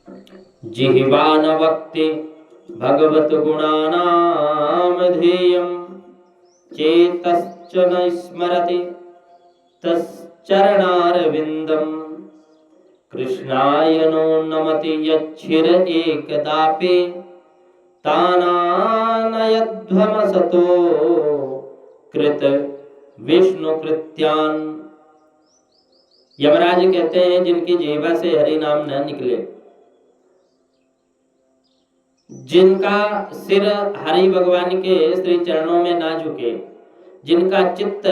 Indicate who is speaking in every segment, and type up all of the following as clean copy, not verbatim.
Speaker 1: जिह्वा न वक्ति भगवत गुणानाम ध्येयम् चेतश्च न स्मरति तच्चरणारविन्दम् कृष्णाय नो नमति यच्छिर एकदापि तानानयध्वमसतो कृत विष्णु कृत्यान। यमराज कहते हैं जिनकी जीवा से हरि नाम न निकले, जिनका सिर हरि भगवान के श्री चरणों में ना झुके, जिनका चित्त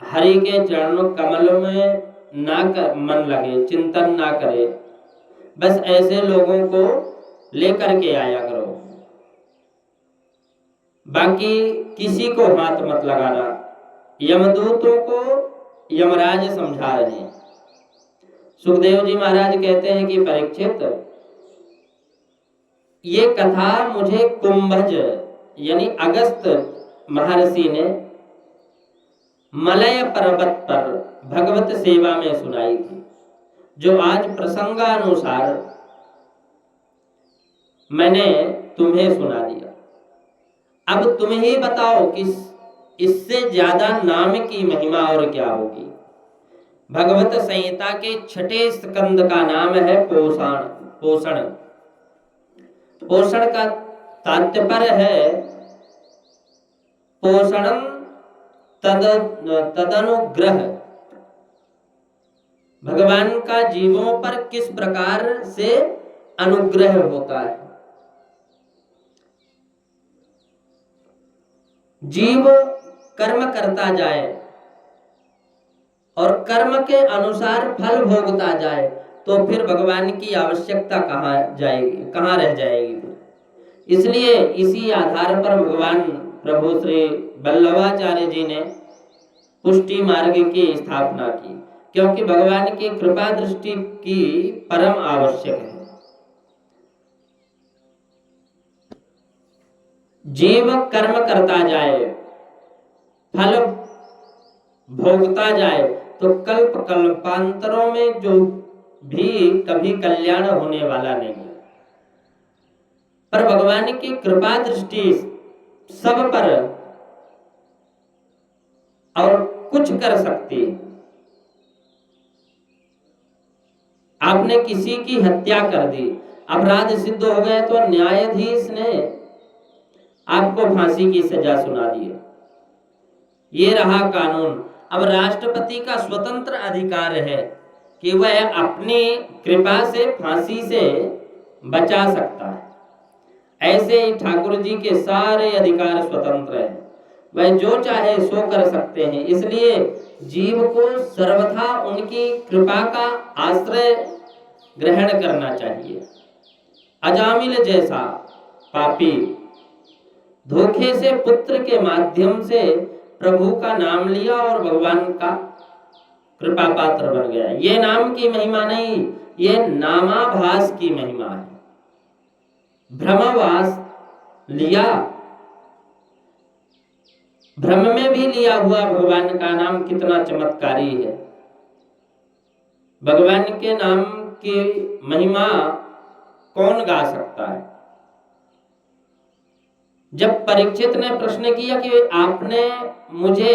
Speaker 1: हरि के चरणों कमलों में ना कर मन लगे, चिंतन ना करे, बस ऐसे लोगों को लेकर के आया करो, बाकी किसी को हाथ मत लगाना। यमदूतों को यमराज समझा रहे हैं। सुखदेव जी महाराज कहते हैं कि परीक्षित, ये कथा मुझे कुंभज यानी अगस्त महर्षि ने मलय पर्वत पर भगवत सेवा में सुनाई थी, जो आज प्रसंगानुसार मैंने तुम्हें सुना दिया। अब तुम ही बताओ कि इससे ज्यादा नाम की महिमा और क्या होगी। भगवत संहिता के 6ठे स्कंद का नाम है पोषण। पोषण का तात्पर्य है पोषणम तदनुग्रह, भगवान का जीवों पर किस प्रकार से अनुग्रह होता है। जीव कर्म करता जाए और कर्म के अनुसार फल भोगता जाए तो फिर भगवान की आवश्यकता कहाँ रह जाएगी। इसलिए इसी आधार पर भगवान प्रभु श्री वल्लभाचार्य जी ने पुष्टि मार्ग की स्थापना की, क्योंकि भगवान की कृपा दृष्टि की परम आवश्यक है। जीव कर्म करता जाए, फल भोगता जाए तो कल्प कल्पांतरों में जो भी कभी कल्याण होने वाला नहीं है। पर भगवान की कृपा दृष्टि सब पर और कुछ कर सकती है। आपने किसी की हत्या कर दी, अपराध सिद्ध हो गए तो न्यायाधीश ने आपको फांसी की सजा सुना दी है। ये रहा कानून। अब राष्ट्रपति का स्वतंत्र अधिकार है कि वह अपनी कृपा से फांसी से बचा सकता है। ऐसे ही ठाकुर जी के सारे अधिकार स्वतंत्र हैं, वह जो चाहे सो कर सकते हैं। इसलिए जीव को सर्वथा उनकी कृपा का आश्रय ग्रहण करना चाहिए। अजामिल जैसा पापी धोखे से पुत्र के माध्यम से प्रभु का नाम लिया और भगवान का कृपा पात्र बन गया। ये नाम की महिमा नहीं, ये नामाभास की महिमा है। भ्रमवास लिया, भ्रम में भी लिया हुआ भगवान का नाम कितना चमत्कारी है। भगवान के नाम की महिमा कौन गा सकता है। जब परीक्षित ने प्रश्न किया कि आपने मुझे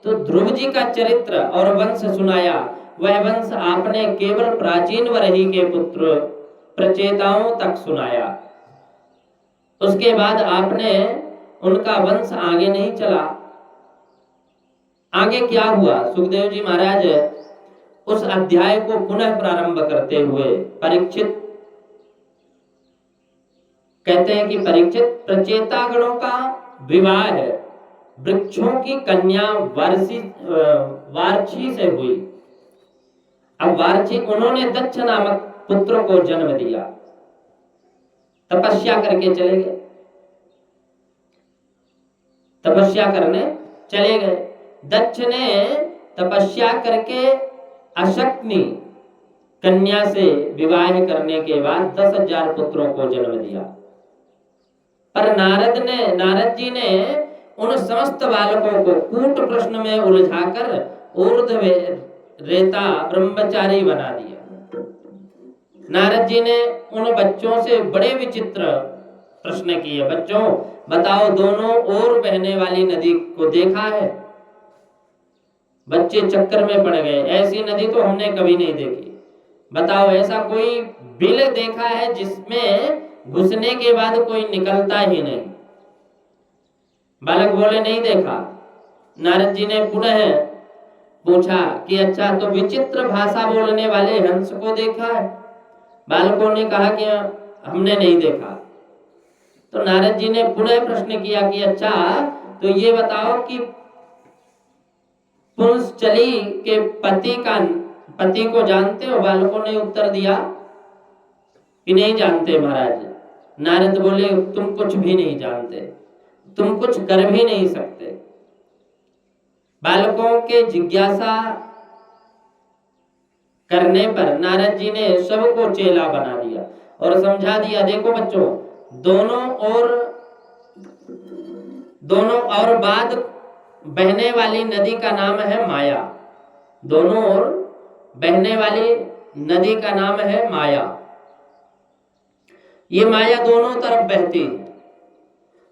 Speaker 1: तो ध्रुव जी का चरित्र और वंश सुनाया, वह वंश आपने केवल प्राचीन वरही के पुत्र प्रचेताओं तक सुनाया, उसके बाद आपने उनका वंश आगे नहीं चला। आगे क्या हुआ? सुखदेव जी महाराज उस अध्याय को पुनः प्रारंभ करते हुए परीक्षित कहते हैं कि परीक्षित, प्रचेतागणों का विवाह है वृक्षों की कन्या वार्ची से हुई। अब वार्ची, उन्होंने दक्ष नामक पुत्र को जन्म दिया, तपस्या करके चले गए, तपस्या करने चले गए। दक्ष ने तपस्या करके अशक्नी कन्या से विवाह करने के बाद 10,000 पुत्रों को जन्म दिया। पर नारद जी ने उन समस्त बालकों को कूट प्रश्न में उलझाकर ऊर्ध्व रेता ब्रह्मचारी बना दिया। नारद जी ने उन बच्चों से बड़े विचित्र प्रश्न किए। बच्चों बताओ, दोनों ओर बहने वाली नदी को देखा है? बच्चे चक्कर में पड़ गए, ऐसी नदी तो हमने कभी नहीं देखी। बताओ, ऐसा कोई बिल देखा है जिसमें घुसने के बाद कोई निकलता ही नहीं? बालक बोले नहीं देखा। नारद जी ने पुनः पूछा कि अच्छा, तो विचित्र भाषा बोलने वाले हंस को देखा है? बालकों ने कहा कि हमने नहीं देखा। तो नारद जी ने पुनः प्रश्न किया कि अच्छा, तो ये बताओ कि पुंसचली के पति को जानते हो? बालकों ने उत्तर दिया कि नहीं जानते महाराज। नारद बोले तुम कुछ भी नहीं जानते, तुम कुछ कर भी नहीं सकते। बालकों के जिज्ञासा करने पर नारद जी ने सबको चेला बना दिया और समझा दिया, देखो बच्चों, दोनों और बाद बहने वाली नदी का नाम है माया। दोनों ओर बहने वाली नदी का नाम है माया। ये माया दोनों तरफ बहती है,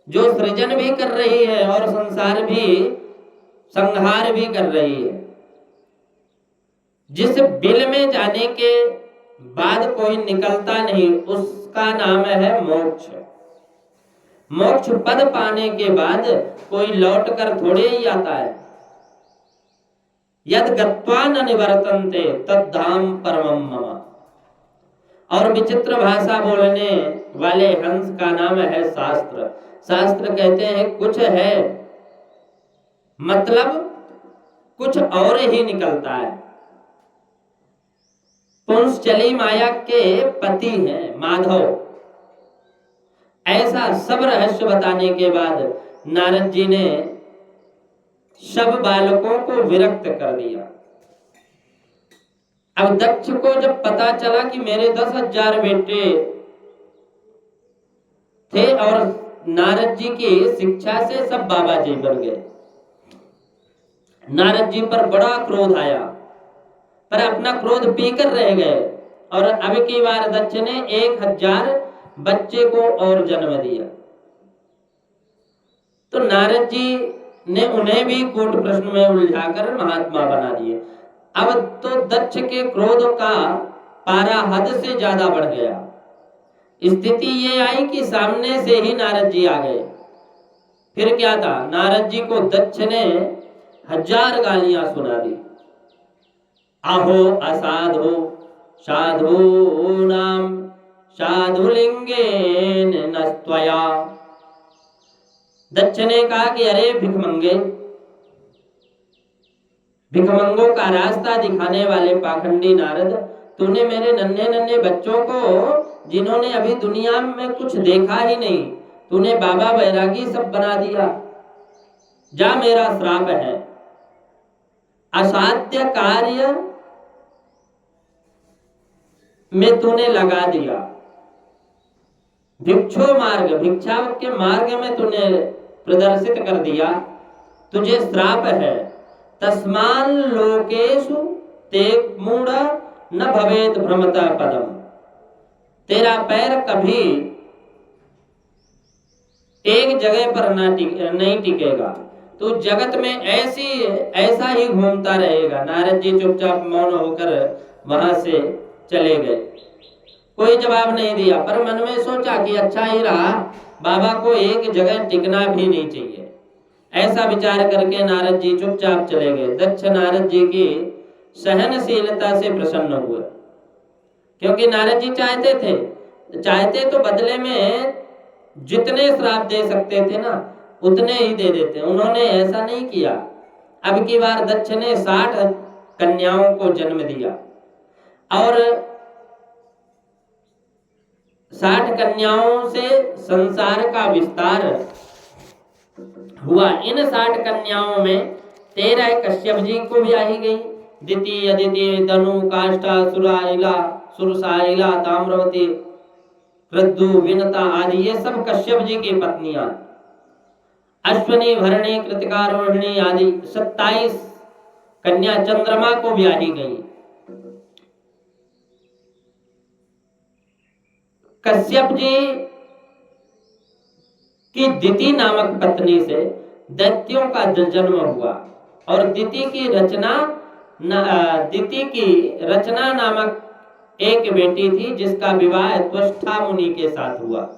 Speaker 1: जो सृजन भी कर रही है और संसार भी संहार भी कर रही है। जिस बिल में जाने के बाद कोई निकलता नहीं, उसका नाम है मोक्ष। मोक्ष पद पाने के बाद कोई लौट कर थोड़े ही आता है। यद गत्वा न निवर्तन्ते तद्धाम परमं मम। और विचित्र भाषा बोलने वाले हंस का नाम है शास्त्र। शास्त्र कहते हैं कुछ है, मतलब कुछ और ही निकलता है। पुंसचली माया के पति हैं माधव। ऐसा सब रहस्य बताने के बाद नारद जी ने सब बालकों को विरक्त कर दिया। अब दक्ष को जब पता चला कि मेरे 10,000 बेटे थे और नारद जी की शिक्षा से सब बाबा जी बन गए, नारद जी पर बड़ा क्रोध आया, पर अपना क्रोध पीकर रह गए। और अब की बार दक्ष ने 1,000 बच्चे को और जन्म दिया। तो नारद जी ने उन्हें भी कूट प्रश्न में उलझाकर महात्मा बना दिए। अब तो दक्ष के क्रोध का पारा हद से ज्यादा बढ़ गया। स्थिति ये आई कि सामने से ही नारद जी आ गए। फिर क्या था, नारद जी को दक्ष ने 1000 गालियां सुना दी। अहो असाधु साधूनां साधुलिंगेन नस्त्वया। दक्ष ने कहा कि अरे भिखमंगे, भिखमंगों का रास्ता दिखाने वाले पाखंडी नारद, तूने मेरे नन्हे नन्हे बच्चों को, जिन्होंने अभी दुनिया में कुछ देखा ही नहीं, तूने बाबा बैरागी सब बना दिया। जा, मेरा श्राप है। असाध्य कार्य में तूने लगा दिया। भिक्षु मार्ग, भिक्षा के मार्ग में तूने प्रदर्शित कर दिया। तुझे श्राप है। तस्मान लोकेषु ते मूढ़ न भवेत भ्रमता पदम। तेरा पैर कभी एक जगह पर नहीं टिकेगा। तू जगत में ऐसा ही घूमता रहेगा। नारद जी चुपचाप मौन होकर वहां से चले गए। कोई जवाब नहीं दिया, पर मन में सोचा कि अच्छा ही रहा, बाबा को एक जगह टिकना भी नहीं चाहिए। ऐसा विचार करके नारद जी चुपचाप चले गए। दक्ष नारद जी की सहनशीलता से प्रसन्न हुए, क्योंकि नारद जी चाहते तो बदले में जितने श्राप दे सकते थे ना, उतने ही दे देते। उन्होंने ऐसा नहीं किया। अब की बार दक्ष ने 60 कन्याओं को जन्म दिया और 60 कन्याओं से संसार का विस्तार हुआ। इन 60 कन्याओं में 13 कश्यप जी को ब्याही गई। द्वितीय, अदिति, तनु, काष्ठा, सुरसाइला, ताम्रवती, रद्दु, विनता आदि ये सब कश्यप जी की पत्नियां। अश्वनी, भरणी, कृतिका, रोहिणी आदि 27 कन्या चंद्रमा को ब्याही गई। कश्यप जी की दिति नामक पत्नी से दैत्यों का जन्म हुआ और दिति की रचना नामक एक बेटी थी जिसका विवाह त्वष्टा मुनि के साथ हुआ।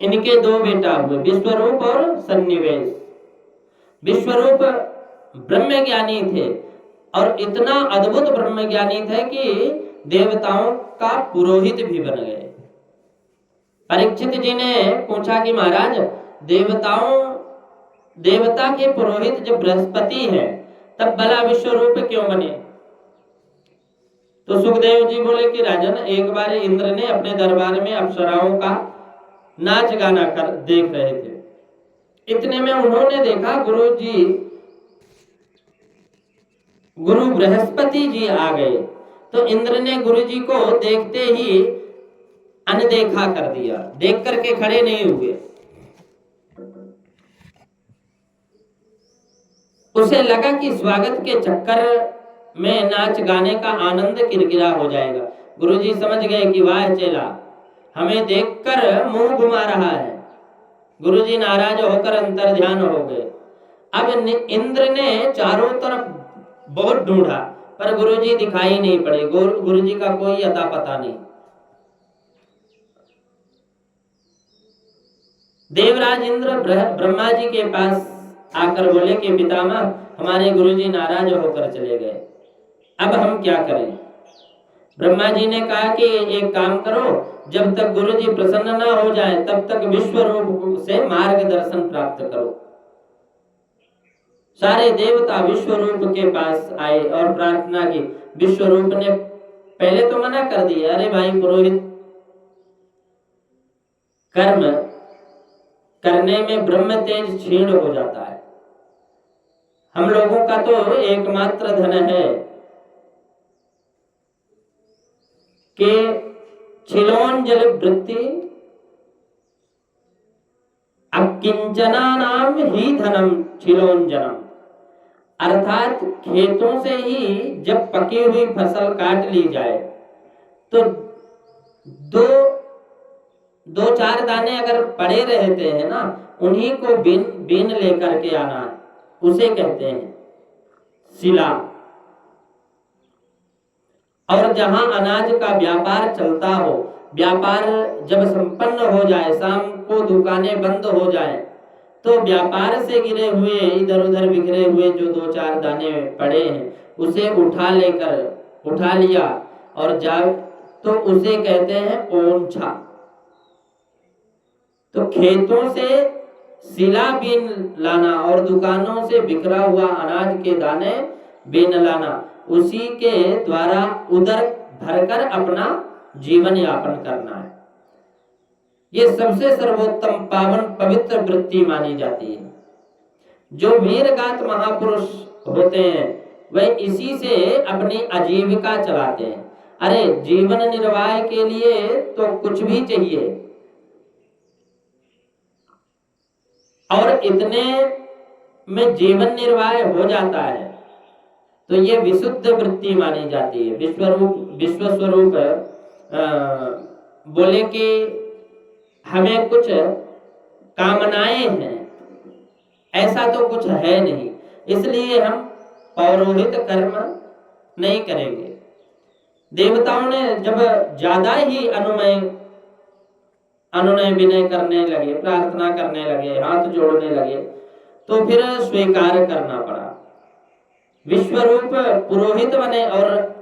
Speaker 1: इनके दो बेटा हुए, विश्वरूप और सन्निवेश। विश्वरूप ब्रह्मज्ञानी थे और इतना अद्भुत ब्रह्मज्ञानी थे कि देवताओं का पुरोहित भी बन गए। परीक्षित जी ने पूछा कि महाराज, देवता के पुरोहित जब बृहस्पति है तब भला विश्वरूप क्यों बने? तो सुखदेव जी बोले कि राजन, एक बार इंद्र ने अपने दरबार में अप्सराओं का नाच गाना कर देख रहे थे। इतने में उन्होंने देखा गुरु बृहस्पति जी आ गए। तो इंद्र ने गुरु जी को देखते ही अनदेखा कर दिया, देख करके खड़े नहीं हुए। उसे लगा कि स्वागत के चक्कर में नाच गाने का आनंद किरकिरा हो जाएगा। गुरुजी समझ गए कि वाह चेला, हमें देखकर मुंह घुमा रहा है। गुरुजी नाराज होकर अंतर ध्यान हो गए। अब इंद्र ने चारों तरफ बहुत ढूंढा पर गुरुजी दिखाई नहीं पड़े। गुरुजी का कोई अता पता नहीं। देवराज इंद्र ब्रह्मा जी के पास आकर बोले कि पितामह, हमारे गुरुजी नाराज होकर चले गए, अब हम क्या करें? ब्रह्मा जी ने कहा कि एक काम करो, जब तक गुरुजी प्रसन्न ना हो जाए तब तक विश्व रूप से मार्गदर्शन प्राप्त करो। सारे देवता विश्व रूप के पास आए और प्रार्थना की। विश्व रूप ने पहले तो मना कर दिया, अरे भाई पुरोहित, कर्म करने में ब्रह्म तेज क्षीण हो जाता है। हम लोगों का तो एकमात्र धन है कि छिलोंजल वृत्ति अकिंचना नाम ही धनम छिलोंजनम, अर्थात खेतों से ही जब पकी हुई फसल काट ली जाए तो दो चार दाने अगर पड़े रहते हैं ना, उन्हीं को बीन लेकर के आना है, उसे कहते हैं शिला। और जहां अनाज का व्यापार चलता हो, व्यापार जब संपन्न हो जाए, शाम को दुकानें बंद हो जाए, तो व्यापार से गिरे हुए इधर उधर बिखरे हुए जो दो चार दाने पड़े हैं उसे उठा लिया और जाओ, तो उसे कहते हैं ओंछा। तो खेतों से शिला बीन लाना और दुकानों से बिखरा हुआ अनाज के दाने बीन लाना, उसी के द्वारा उदर भरकर अपना जीवन यापन करना है। ये सबसे सर्वोत्तम पावन पवित्र वृत्ति मानी जाती है। जो वीरगात महापुरुष होते हैं वह इसी से अपनी आजीविका चलाते हैं। अरे जीवन निर्वाह के लिए तो कुछ भी चाहिए, और इतने में जीवन निर्वाह हो जाता है, तो ये विशुद्ध वृत्ति मानी जाती है। विश्व स्वरूप बोले कि हमें कुछ कामनाएं हैं, ऐसा तो कुछ है नहीं, इसलिए हम पौरोहित कर्म नहीं करेंगे। देवताओं ने जब ज्यादा ही अनुनय विनय करने लगे, प्रार्थना करने लगे, हाथ जोड़ने लगे, तो फिर स्वीकार करना पड़ा। विश्वरूप पुरोहित बने और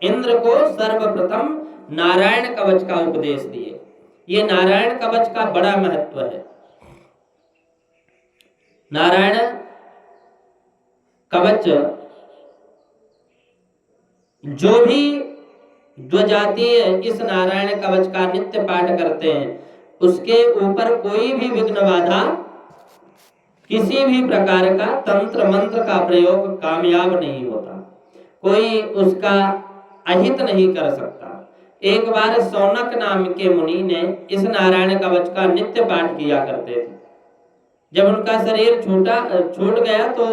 Speaker 1: इंद्र को सर्वप्रथम नारायण कवच का उपदेश दिए। ये नारायण कवच का बड़ा महत्व है। नारायण कवच जो भी द्विजातीय इस नारायण कवच का नित्य पाठ करते हैं, उसके ऊपर कोई भी विघ्न बाधा, किसी भी प्रकार का तंत्र मंत्र का प्रयोग कामयाब नहीं होता, कोई उसका अहित नहीं कर सकता। एक बार सौनक नाम के मुनि ने इस नारायण कवच का नित्य पाठ किया करते थे। जब उनका शरीर छूट गया तो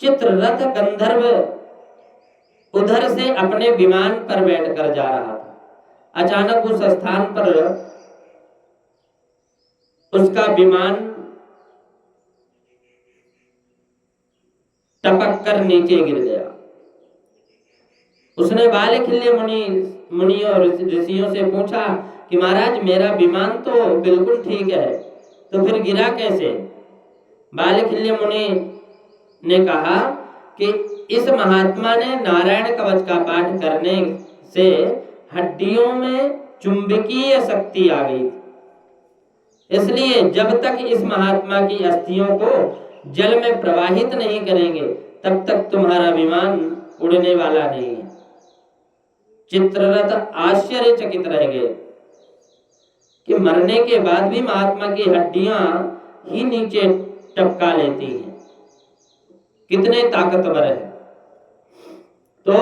Speaker 1: चित्ररथ गंधर्व उधर से अपने विमान पर बैठकर जा रहा था। अचानक उस स्थान पर उसका विमान टपक कर नीचे गिर गया। उसने बालखिल्य मुनि और ऋषियों से पूछा कि महाराज मेरा विमान तो बिल्कुल ठीक है, तो फिर गिरा कैसे? बालखिल्य मुनि ने कहा कि इस महात्मा ने नारायण कवच का पाठ करने से हड्डियों में चुंबकीय शक्ति आ गई, इसलिए जब तक इस महात्मा की अस्थियों को जल में प्रवाहित नहीं करेंगे तब तक तुम्हारा विमान उड़ने वाला नहीं है। चित्ररथ आश्चर्यचकित रह गए कि मरने के बाद भी महात्मा की हड्डियां ही नीचे टपका लेती हैं, कितने ताकतवर है। तो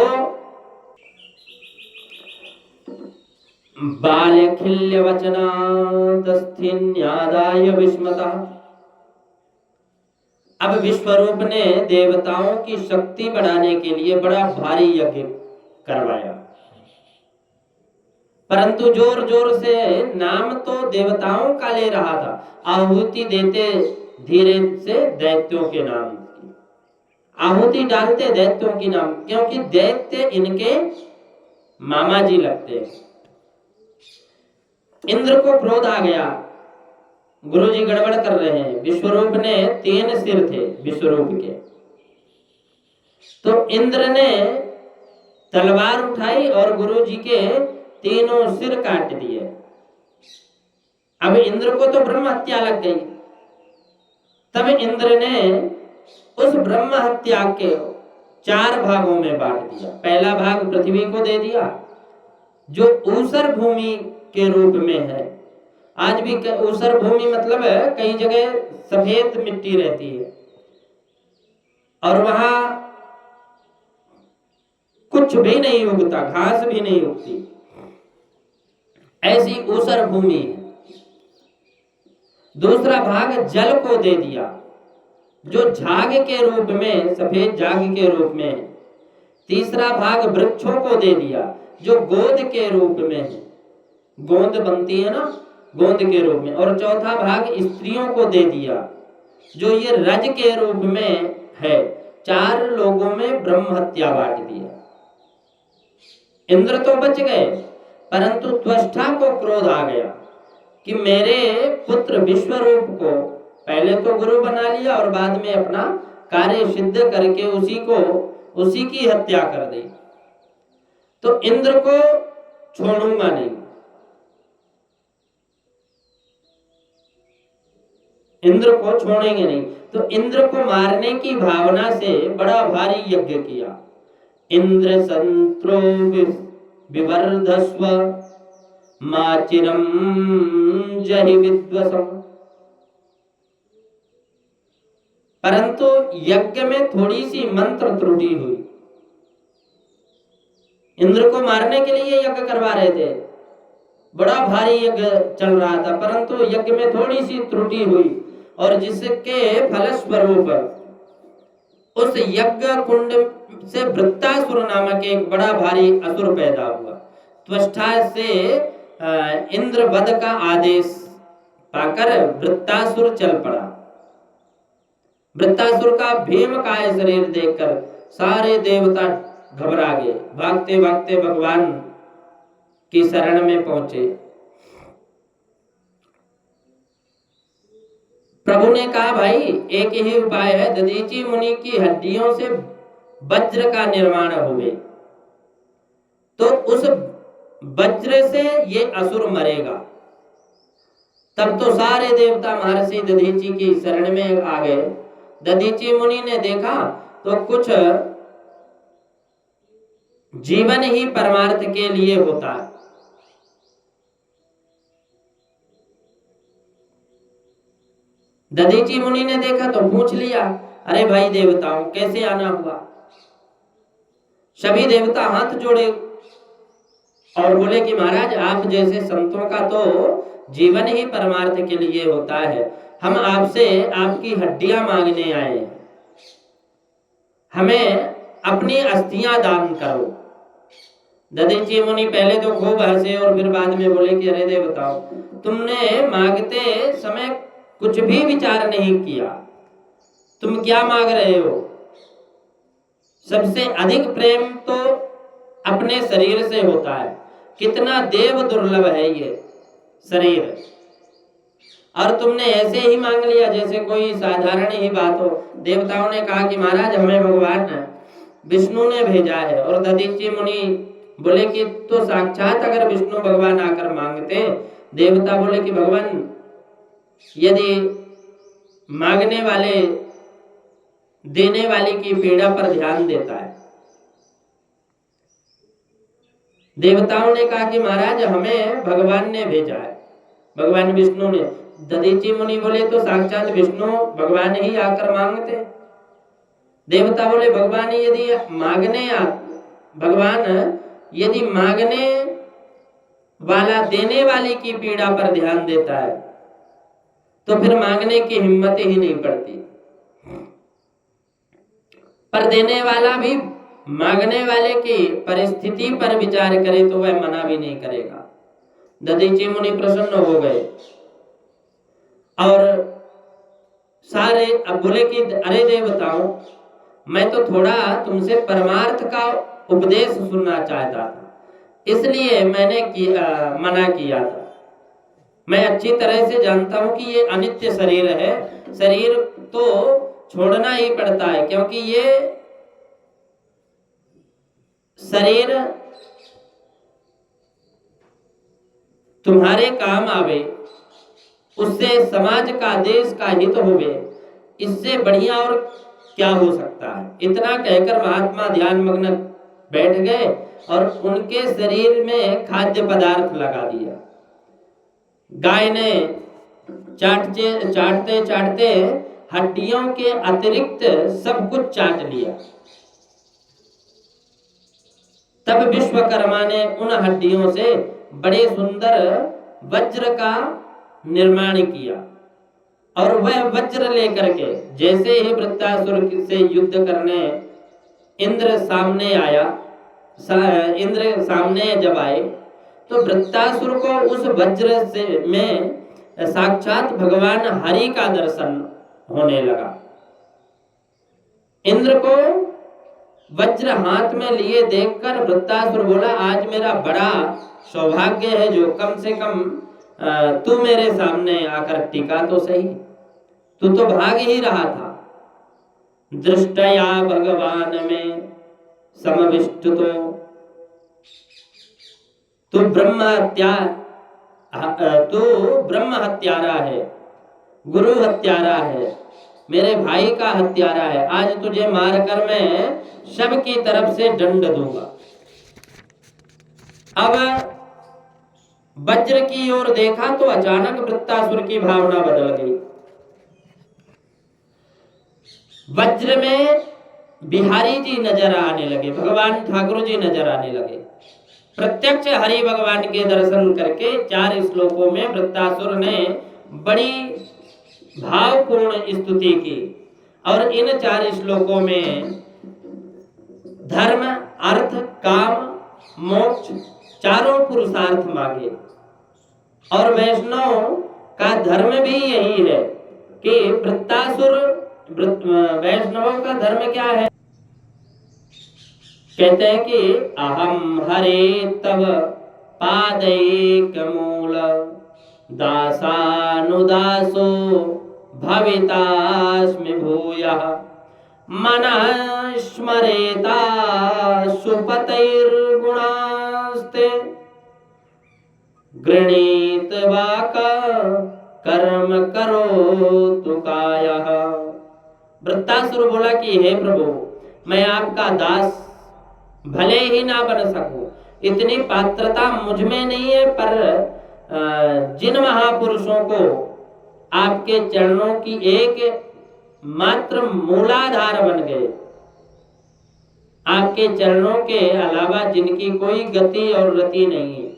Speaker 1: बालखिल्य वचनादस्थिन्यादाय विस्मता। अब विश्वरूप ने देवताओं की शक्ति बढ़ाने के लिए बड़ा भारी यज्ञ करवाया, परंतु जोर जोर से नाम तो देवताओं का ले रहा था, आहुति देते धीरे से दैत्यों के नाम की आहुति डालते, दैत्यों की नाम, क्योंकि दैत्य इनके मामा जी लगते हैं। इंद्र को क्रोध आ गया, गुरुजी गड़बड़ कर रहे हैं। विश्वरूप ने 3 सिर थे विश्वरूप के, तो इंद्र ने तलवार उठाई और गुरुजी के तीनों सिर काट दिए। अब इंद्र को तो ब्रह्म हत्या लग गई। तब इंद्र ने उस ब्रह्म हत्या के 4 भागों में बांट दिया। पहला भाग पृथ्वी को दे दिया, जो ऊसर भूमि के रूप में है। आज भी ऊसर भूमि मतलब है कई जगह सफेद मिट्टी रहती है और वहां कुछ भी नहीं उगता, घास भी नहीं उगती, ऐसी ऊसर भूमि है। दूसरा भाग जल को दे दिया, जो झाग के रूप में, सफेद झाग के रूप में है। तीसरा भाग वृक्षों को दे दिया, जो गोद के रूप में है, गोंद बनती है ना, गोंद के रूप में। और चौथा भाग स्त्रियों को दे दिया, जो ये रज के रूप में है। 4 लोगों में ब्रह्म हत्या बांट दिया। इंद्र तो बच गए, परंतु त्वष्टा को क्रोध आ गया कि मेरे पुत्र विश्वरूप को पहले तो गुरु बना लिया और बाद में अपना कार्य सिद्ध करके उसी की हत्या कर दी, तो इंद्र को छोड़ूंगा नहीं। इंद्र को छोड़ेंगे नहीं, तो इंद्र को मारने की भावना से बड़ा भारी यज्ञ किया। इंद्र संत्रो विवर्धस्व माचिरम जहि विद्वसम। परंतु यज्ञ में थोड़ी सी मंत्र त्रुटि हुई। इंद्र को मारने के लिए यज्ञ करवा रहे थे, बड़ा भारी यज्ञ चल रहा था, परंतु यज्ञ में थोड़ी सी त्रुटि हुई और जिसके फलस्वरूप उस यज्ञ कुंड से वृत्तासुर नामक एक बड़ा भारी असुर पैदा हुआ। त्वष्टा से इंद्र वध का आदेश पाकर वृत्तासुर चल पड़ा। वृत्तासुर का भीमकाय शरीर देखकर सारे देवता घबरा गए, भागते भागते भगवान की शरण में पहुंचे। प्रभु ने कहा भाई एक ही उपाय है, दधीचि मुनि की हड्डियों से वज्र का निर्माण हुए तो उस वज्र से ये असुर मरेगा। तब तो सारे देवता महर्षि दधीचि की शरण में आ गए। दधीचि मुनि ने देखा तो कुछ जीवन ही परमार्थ के लिए होता है। दधीचि मुनि ने देखा तो पूछ लिया, अरे भाई देवताओं कैसे आना हुआ? सभी देवता हाथ जोड़े और बोले कि महाराज आप जैसे संतों का तो जीवन ही परमार्थ के लिए होता है, हम आपसे आपकी हड्डियां मांगने आए हैं, हमें अपनी अस्थियां दान करो। दधीची मुनि पहले तो खूब हंसे और फिर बाद में बोले कि अरे देवताओं, तुमने मांगते समय कुछ भी विचार नहीं किया, तुम क्या मांग रहे हो? सबसे अधिक प्रेम तो अपने शरीर से होता है। कितना देव दुर्लभ है ये शरीर, और तुमने ऐसे ही मांग लिया जैसे कोई साधारण ही बात हो। देवताओं ने कहा कि महाराज हमें भगवान विष्णु ने भेजा है। और दधीची मुनि बोले कि तो साक्षात अगर विष्णु भगवान आकर मांगते। देवता बोले कि भगवान यदि मांगने वाले देने वाले की पीड़ा पर ध्यान देता है। देवताओं ने कहा कि महाराज हमें भगवान ने भेजा है, भगवान विष्णु ने। दधीची मुनि बोले तो साक्षात विष्णु भगवान ही आकर मांगते। देवता बोले भगवान यदि मांगने वाला देने वाले की पीड़ा पर ध्यान देता है तो फिर मांगने की हिम्मत ही नहीं पड़ती। पर देने वाला भी मांगने वाले की परिस्थिति पर विचार करे तो वह मना भी नहीं करेगा। दधीची मुनि प्रसन्न हो गए और सारे अब बोले कि अरे देवताओं, मैं तो थोड़ा तुमसे परमार्थ का उपदेश सुनना चाहता था, इसलिए मैंने मना किया था। मैं अच्छी तरह से जानता हूं कि ये अनित्य शरीर है, शरीर तो छोड़ना ही पड़ता है, क्योंकि ये शरीर तुम्हारे काम आवे, उससे समाज का देश का हित होवे, इससे बढ़िया और क्या हो सकता है। इतना कहकर महात्मा ध्यान मग्न बैठ गए और उनके शरीर में खाद्य पदार्थ लगा दिया। गाय ने चाटते चाटते हड्डियों के अतिरिक्त सब कुछ चाट लिया। तब विश्वकर्मा ने उन हड्डियों से बड़े सुंदर वज्र का निर्माण किया और वह वज्र लेकर के जैसे ही वृत्तासुर से युद्ध करने इंद्र सामने आया, इंद्र सामने जब आए तो वृत्तासुर को उस वज्र से में साक्षात भगवान हरि का दर्शन होने लगा। इंद्र को वज्र हाथ में लिए देखकर वृत्तासुर बोला, आज मेरा बड़ा सौभाग्य है जो कम से कम तू मेरे सामने आकर टिका तो सही, तू तो भाग ही रहा था। दृष्टया भगवान में समविष्टुतो, तू ब्रह्म हत्यारा है, गुरु हत्यारा है, मेरे भाई का हत्यारा है। आज तुझे मारकर मैं सबकी तरफ से दंड दूंगा। अब वज्र की ओर देखा तो अचानक वृत्तासुर की भावना बदल गई। वज्र में बिहारी जी नजर आने लगे, भगवान ठाकुर जी नजर आने लगे। प्रत्यक्ष हरि भगवान के दर्शन करके 4 श्लोकों में वृत्तासुर ने बड़ी भावपूर्ण स्तुति की और इन 4 श्लोकों में धर्म, अर्थ, काम, मोक्ष चारों पुरुषार्थ मांगे। और वैष्णव का धर्म भी यही है कि वैष्णवों का धर्म क्या है? कहते हैं कि अहम हरे तव पादैक मूल दासानुदासो भवितास्मि भूयः मनः स्मरेता सुपतैर्गुणास्ते गृणीत वाक कर्म करोतु कायः। वृत्तासुर बोला कि हे प्रभु, मैं आपका दास भले ही ना बन सकूं, इतनी पात्रता मुझ में नहीं है, पर जिन महापुरुषों को आपके चरणों की एक मात्र मूलाधार बन गए, आपके चरणों के अलावा जिनकी कोई गति और रति नहीं है,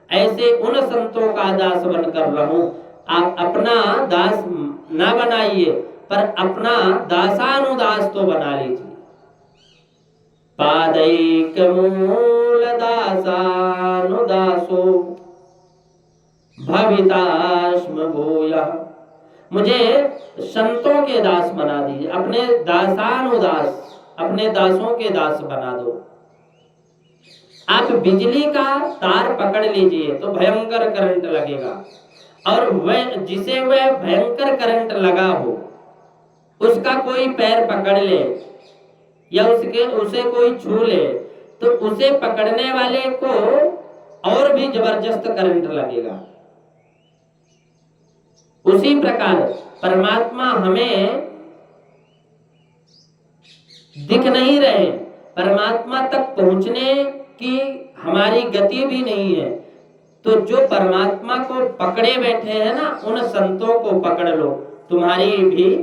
Speaker 1: ऐसे उन संतों का दास बनकर रहूं। आप अपना दास ना बनाइए, पर अपना दासानुदास तो बना लीजिए। पादैक मूल मूल दासानुदासो भवितास्म भूयः। मुझे संतों के दास बना दीजिए, अपने दासानुदास, अपने दासों के दास बना दो। आप बिजली का तार पकड़ लीजिए तो भयंकर करंट लगेगा, और वह जिसे वह भयंकर करंट लगा हो उसका कोई पैर पकड़ ले या उसे कोई छू ले तो उसे पकड़ने वाले को और भी जबरदस्त करंट लगेगा। उसी प्रकार परमात्मा हमें दिख नहीं रहे, परमात्मा तक पहुंचने की हमारी गति भी नहीं है, तो जो परमात्मा को पकड़े बैठे हैं ना, उन संतों को पकड़ लो, तुम्हारी भी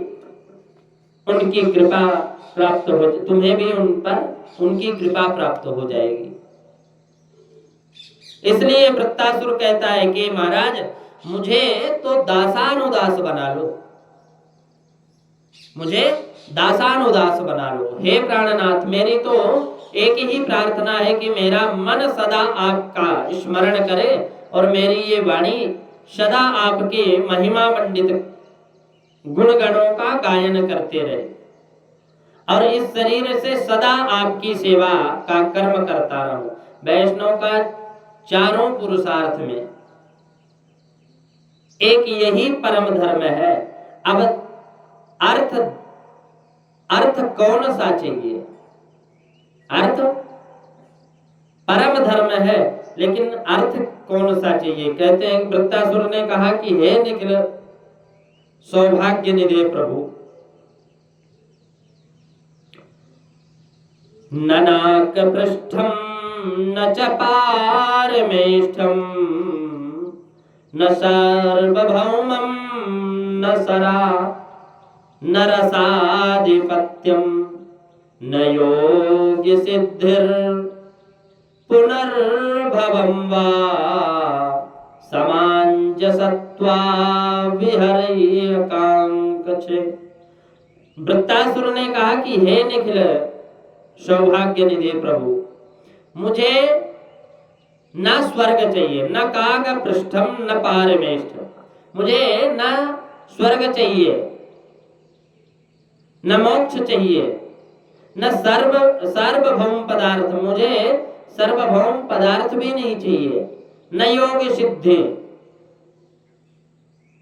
Speaker 1: उनकी कृपा प्राप्त हो, तुम्हें भी उन पर उनकी कृपा प्राप्त हो जाएगी। इसलिए वृत्तासुर कहता है कि महाराज मुझे तो दासानुदास बना लो, मुझे दासानुदास बना लो। हे प्राणनाथ, मेरी तो एक ही प्रार्थना है कि मेरा मन सदा आपका स्मरण करे और मेरी ये वाणी सदा आपके महिमा मंडित गुणगणों का गायन करते रहे, और इस शरीर से सदा आपकी सेवा का कर्म करता रहूं। वैष्णव का चारों पुरुषार्थ में एक यही परम धर्म है। अब अर्थ कौन सा चाहिए? अर्थ परम धर्म है, लेकिन अर्थ कौन सा चाहिए? कहते हैं वृत्तासुर ने कहा कि हे निखिल सौभाग्य निधे प्रभु, न नाक पृष्ठम न च पारमेष्ठम न सार्वभौमं न सरा न रसाधिपत्यम न योग्य सिद्धिर पुनर्भवं वा समांजसत्वा विहरय कांकचे। वृत्तासुर ने कहा कि हे निखिल सौभाग्य निधि प्रभु, मुझे न स्वर्ग चाहिए, न काग पृष्ठम न पारमेष्ठम, मुझे न स्वर्ग चाहिए, न मोक्ष चाहिए, न सार्वभौम पदार्थ, मुझे सार्वभौम पदार्थ भी नहीं चाहिए, न योग सिद्धि,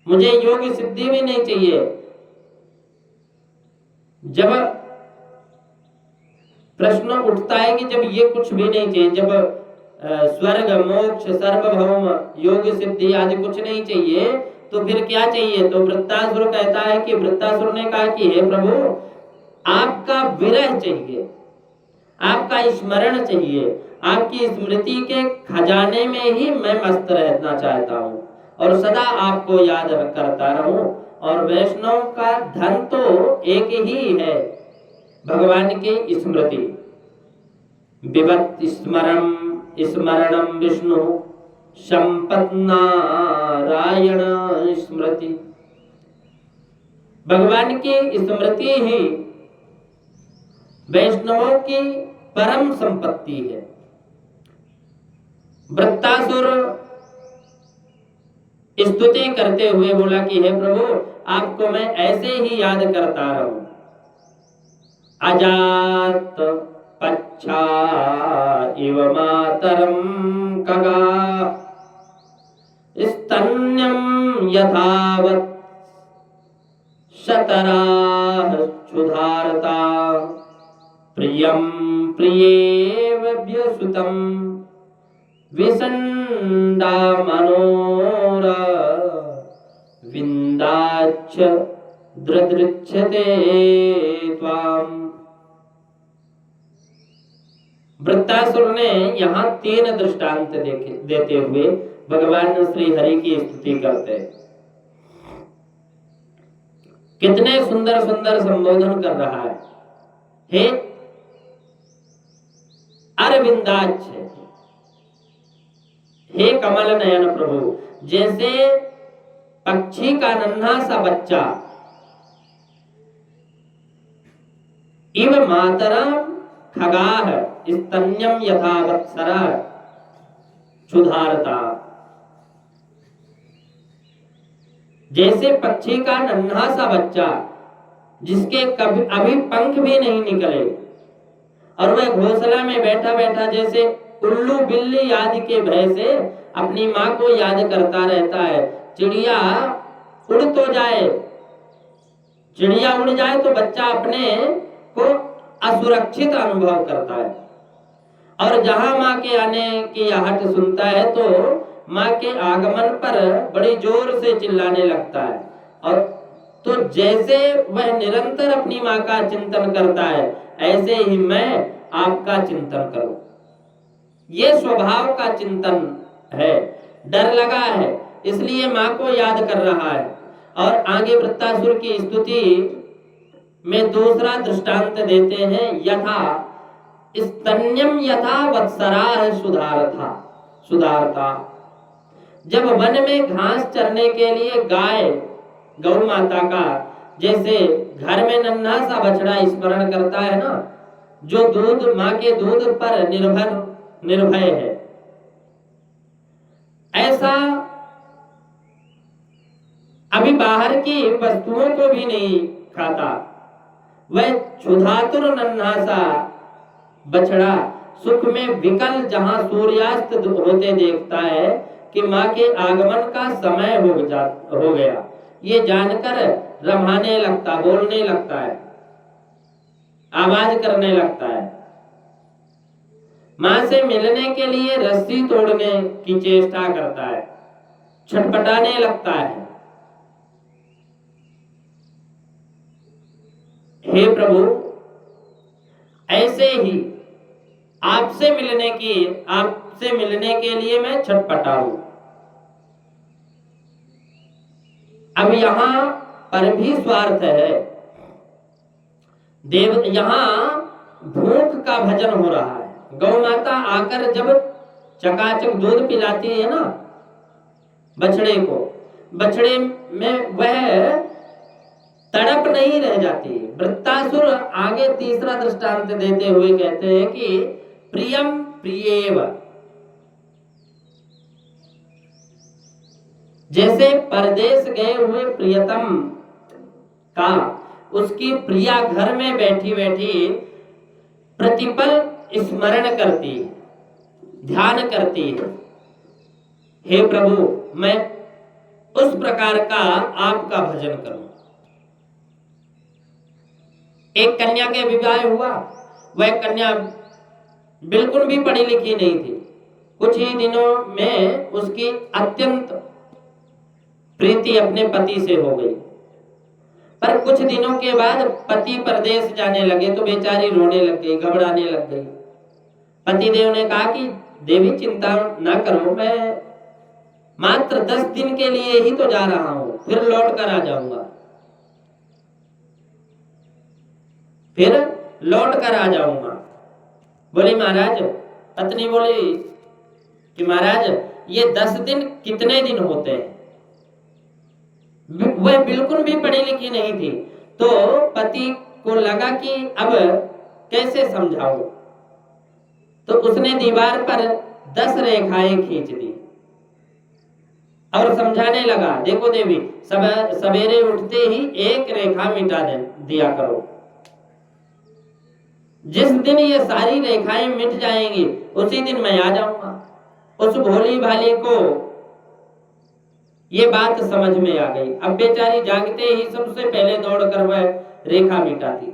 Speaker 1: मुझे योग सिद्धि भी नहीं चाहिए। जब प्रश्न उठता है कि जब ये कुछ भी नहीं चाहिए, जब स्वर्ग मोक्ष सार्वभौम योग सिद्धि आदि कुछ नहीं चाहिए, तो फिर क्या चाहिए? तो वृत्तासुर कहता है कि वृत्तासुर ने कहा कि हे प्रभु, आपका विरह चाहिए, आपका स्मरण चाहिए, आपकी स्मृति के खजाने में ही मैं मस्त रहना चाहता हूँ और सदा आपको याद करता रहूं। और वैष्णव का धन तो एक ही है, भगवान की स्मृति। विभक्त स्मरणम विष्णु संपत् नारायण स्मृति। भगवान की स्मृति ही वैष्णवों की परम संपत्ति है। वृत्तासुर स्तुति करते हुए बोला कि हे प्रभु, आपको मैं ऐसे ही याद करता रहूं। अजात पच्छा इव मातरम कगा स्तन्यम यथावत् शतराः क्षुधारता प्रियं प्रियेव्यसुतं विसंडा मनोरा विंदाच्छ दृदृच्छते त्वाम्। वृत्तासुर ने यहाँ 3 दृष्टांत देते हुए भगवान श्री हरि की स्तुति करते हैं। कितने सुंदर सुंदर संबोधन कर रहा है। हे अरविंदाक्ष, हे कमल नयन प्रभु, जैसे पक्षी का नन्हा सा बच्चा इव मातरम खगाह, स्तन्यम यथा वत्सरा क्षुधारता। जैसे पक्षी का नन्हा सा बच्चा जिसके कभी अभी पंख भी नहीं निकले और वह घोंसला में बैठा बैठा जैसे उल्लू बिल्ली आदि के भय से अपनी माँ को याद करता रहता है। चिड़िया उड़ तो जाए, चिड़िया उड़ जाए तो बच्चा अपने को असुरक्षित अनुभव करता है और जहां माँ के आने की आहट सुनता है तो माँ के आगमन पर बड़ी जोर से चिल्लाने लगता है। और तो जैसे वह निरंतर अपनी माँ का चिंतन करता है ऐसे ही मैं आपका चिंतन करूं। ये स्वभाव का चिंतन है। डर लगा है इसलिए माँ को याद कर रहा है। और आगे वृत्तासुर की स्तुति में दूसरा दृष्टांत देते हैं, यथा स्तन्यम यथा वत्सराः सुधारता। जब वन में घास चरने के लिए गाय गौ माता का जैसे घर में नन्हा सा बछड़ा स्मरण करता है ना, जो दूध माँ के दूध पर निर्भय है, ऐसा अभी बाहर की वस्तुओं को भी नहीं खाता। वह क्षुधातुर नन्हा सा बछड़ा सुख में विकल जहां सूर्यास्त होते देखता है कि माँ के आगमन का समय हो गया, ये जानकर रमाने लगता, बोलने लगता है, आवाज करने लगता है। माँ से मिलने के लिए रस्सी तोड़ने की चेष्टा करता है, छटपटाने लगता है। हे प्रभु, ऐसे ही आपसे मिलने के लिए मैं छटपटाऊं। अब यहां पर भी स्वार्थ है। यहां भूख का भजन हो रहा है। गौ माता आकर जब चकाचक दूध पिलाती है ना बछड़े को, बछड़े में वह तड़प नहीं रह जाती। वृत्तासुर आगे तीसरा दृष्टांत देते हुए कहते हैं कि प्रियम प्रियेव, जैसे परदेश गए हुए प्रियतम का उसकी प्रिया घर में बैठी बैठी प्रतिपल स्मरण करती है, ध्यान करती है। हे प्रभु, मैं उस प्रकार का आपका भजन करूं। एक कन्या के विवाह हुआ। वह कन्या बिल्कुल भी पढ़ी लिखी नहीं थी। कुछ ही दिनों में उसकी अत्यंत प्रीति अपने पति से हो गई। पर कुछ दिनों के बाद पति परदेश जाने लगे तो बेचारी रोने लग गई, घबराने लग गई। पतिदेव ने कहा कि देवी चिंता ना करो, मैं मात्र 10 दिन के लिए ही तो जा रहा हूं, फिर लौट कर आ जाऊंगा, फिर लौट कर आ जाऊंगा। बोली महाराज, पत्नी बोली कि महाराज ये 10 दिन कितने दिन होते हैं। वह बिल्कुल भी पढ़ी लिखी नहीं थी तो पति को लगा कि अब कैसे समझाऊं, तो उसने दीवार पर 10 रेखाएं खींच दी और समझाने लगा, देखो देवी, सवेरे उठते ही एक रेखा मिटा दिया करो। जिस दिन ये सारी रेखाएं मिट जाएंगी उसी दिन मैं आ जाऊंगा। उस भोली भाली को ये बात समझ में आ गई। अब बेचारी जागते ही सबसे पहले दौड़कर वह रेखा मिटाती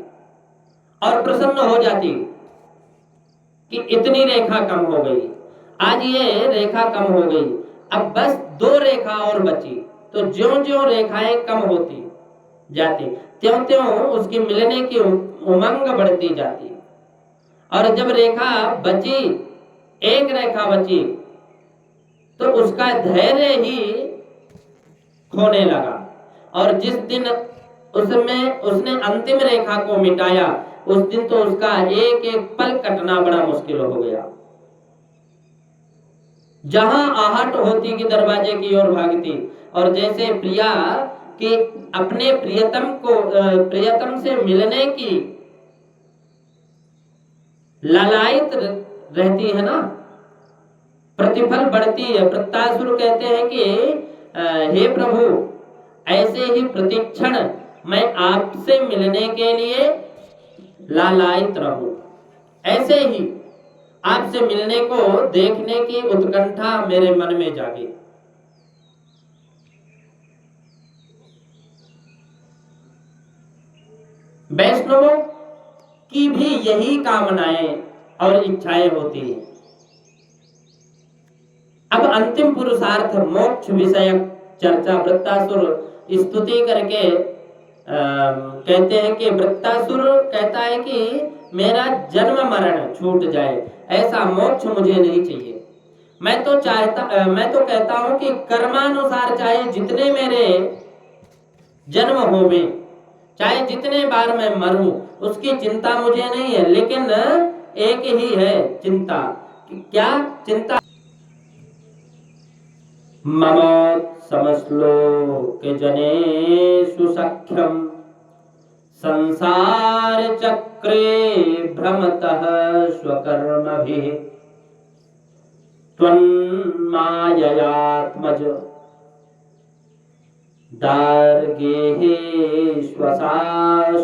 Speaker 1: और प्रसन्न हो जाती कि इतनी रेखा कम हो गई। आज ये रेखा कम हो गई, अब बस 2 रेखा और बची। तो ज्यों-ज्यों रेखाएं कम होती जाती त्यों-त्यों उसकी मिलने की उमंग बढ़ती जाती। और जब रेखा बची, एक रेखा बची, तो उसका धैर्य ही खोने लगा। और जिस दिन उसने अंतिम रेखा को मिटाया, उस दिन तो उसका एक एक पल कटना बड़ा मुश्किल हो गया। जहां आहट होती कि दरवाजे की ओर भागती। और जैसे प्रिया कि अपने प्रियतम से मिलने की लालायित रहती है ना, प्रतिफल बढ़ती है। वृत्तासुर कहते हैं कि हे प्रभु, ऐसे ही प्रतिक्षण मैं आपसे मिलने के लिए लालायित रहूं, ऐसे ही आपसे मिलने को देखने की उत्कंठा मेरे मन में जागे। वैष्णवों की भी यही कामनाएं और इच्छाएं होती हैं। अब अंतिम पुरुषार्थ मोक्ष विषयक चर्चा वृत्तासुर स्तुति करके कहते हैं कि वृत्तासुर कहता है कि मेरा जन्म मरण छूट जाए, ऐसा मोक्ष मुझे नहीं चाहिए। मैं तो कहता हूं कि कर्मानुसार चाहे जितने मेरे जन्म होवे, चाहे जितने बार मैं मरूं, उसकी चिंता मुझे नहीं है। लेकिन एक ही है चिंता, क्या चिंता? मम समश्लोक जनेषु सख्यम संसार चक्रे भ्रमतः स्वकर्मभिः त्वन्माययात्मज दार्गेहे श्वसाश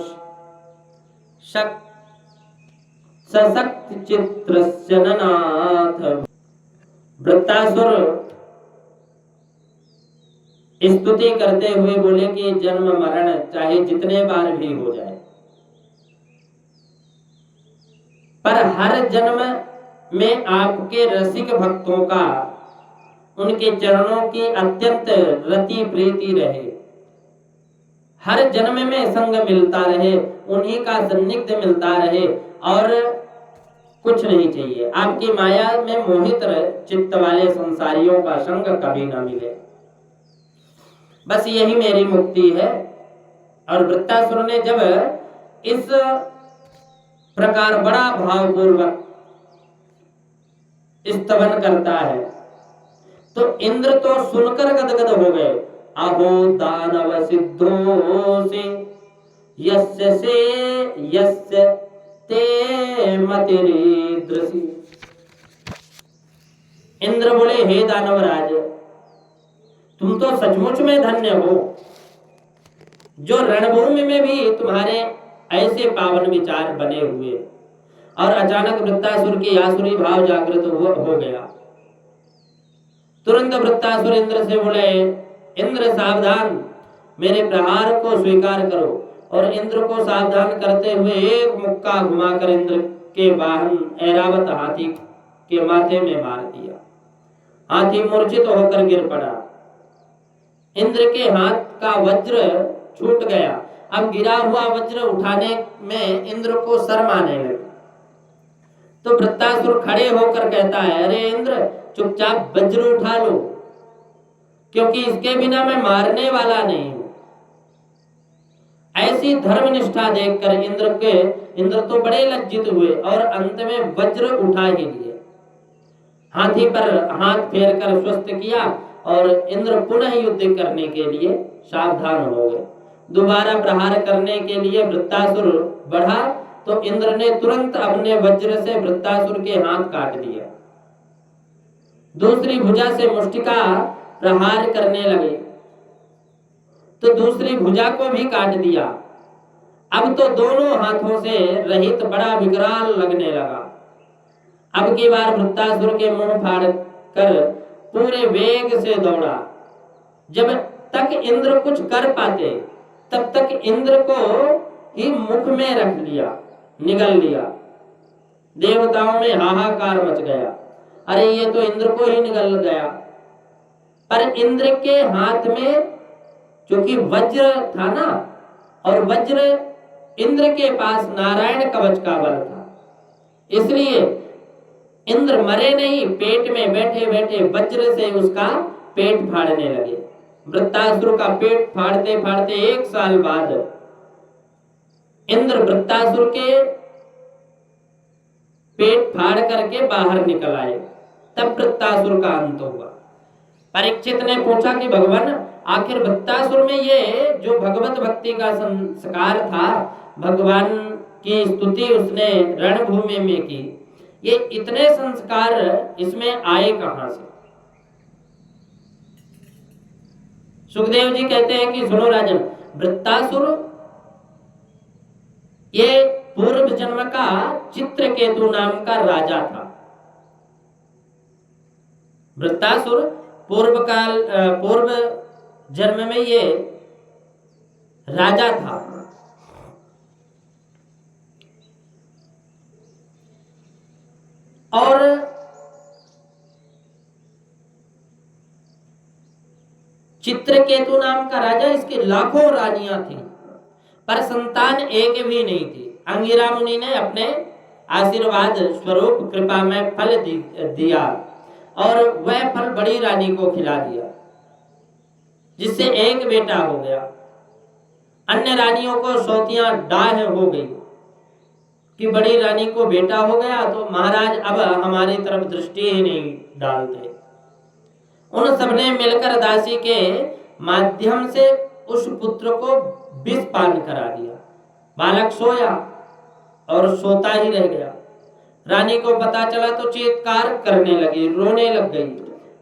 Speaker 1: सशक्त चित्रस्य ननाथ। वृत्तासुर स्तुति करते हुए बोले कि जन्म मरण चाहे जितने बार भी हो जाए, पर हर जन्म में आपके रसिक भक्तों का, उनके चरणों की अत्यंत रति प्रीति रहे। हर जन्म में संग मिलता रहे, उन्हीं का सन्निग्ध मिलता रहे, और कुछ नहीं चाहिए। आपकी माया में मोहित चित्त वाले संसारियों का संग कभी ना मिले, बस यही मेरी मुक्ति है। और वृत्तासुर ने जब इस प्रकार बड़ा भावपूर्वक स्तवन करता है तो इंद्र तो सुनकर गदगद हो गए। अहो दानव सिद्धोऽसि यस्य ते मतिरीदृशि। इंद्र बोले, हे दानवराज, तुम तो सचमुच में धन्य हो, जो रणभूमि में भी तुम्हारे ऐसे पावन विचार बने हुए। और अचानक वृत्तासुर की आसुरी भाव जागृत हो गया। तुरंत वृत्तासुर इंद्र से बोले, इंद्र सावधान, मेरे प्रहार को स्वीकार करो। और इंद्र को सावधान करते हुए एक मुक्का घुमाकर इंद्र के वाहन ऐरावत हाथी के माथे में मार दिया। हाथी मूर्छित होकर गिर पड़ा। इंद्र के हाथ का वज्र छूट गया। अब गिरा हुआ वज्र उठाने में इंद्र को शर्म आने लगी। तो वृत्तासुर खड़े होकर कहता है, अरे इंद्र, चुपचाप वज्र उठा लो, क्योंकि इसके बिना मैं मारने वाला नहीं हूं। ऐसी धर्मनिष्ठा देखकर इंद्र तो बड़े लज्जित हुए और अंत में वज्र उठा ही लिए। हाथी पर हाथ फेरकर स्वस्थ किया और इंद्र पुनः युद्ध करने के लिए सावधान हो गए। दोबारा प्रहार करने के लिए वृत्तासुर बढ़ा तो इंद्र ने तुरंत अपने वज्र से वृत्तासुर के हाथ काट दिया। दूसरी भुजा से मुष्टिका प्रहार करने लगे तो दूसरी भुजा को भी काट दिया। अब तो दोनों हाथों से रहित बड़ा विकराल लगने लगा। अब की बार वृत्तासुर के मुंह फाड़ कर पूरे वेग से दौड़ा। जब तक इंद्र कुछ कर पाते तब तक इंद्र को ही मुख में रख लिया, निगल लिया। देवताओं में हाहाकार मच गया, अरे ये तो इंद्र को ही निगल गया। पर इंद्र के हाथ में क्योंकि वज्र था ना, और वज्र इंद्र के पास नारायण कवच का बल था, इसलिए इंद्र मरे नहीं, पेट में बैठे बैठे वज्र से उसका पेट फाड़ने लगे। वृत्तासुर का पेट फाड़ते फाड़ते 1 साल बाद इंद्र वृत्तासुर के पेट फाड़ करके बाहर निकल आए। तब वृत्तासुर का अंत हुआ। परीक्षित ने पूछा कि भगवान, आखिर वृत्तासुर में ये जो भगवत भक्ति का संस्कार था, भगवान की स्तुति उसने रणभूमि में की। ये इतने संस्कार इसमें आए कहां से? सुखदेव जी कहते हैं कि सुनो राजन, वृत्तासुर ये पूर्व जन्म का चित्रकेतु नाम का राजा था। वृत्तासुर पूर्व जन्म में ये राजा था। और चित्रकेतु नाम का राजा, इसकी लाखों रानियां थी, पर संतान एक भी नहीं थी। अंगिरा मुनि ने अपने आशीर्वाद स्वरूप कृपा में फल दिया और वह फल बड़ी रानी को खिला दिया, जिससे एक बेटा हो गया। अन्य रानियों को सोतियां डाह हो गई कि बड़ी रानी को बेटा हो गया तो महाराज अब हमारी तरफ दृष्टि ही नहीं डालते। उन सबने मिलकर दासी के माध्यम से उस पुत्र को विष पान करा दिया। बालक सोया और सोता ही रह गया। रानी को पता चला तो चीत्कार करने लगी, रोने लग गई।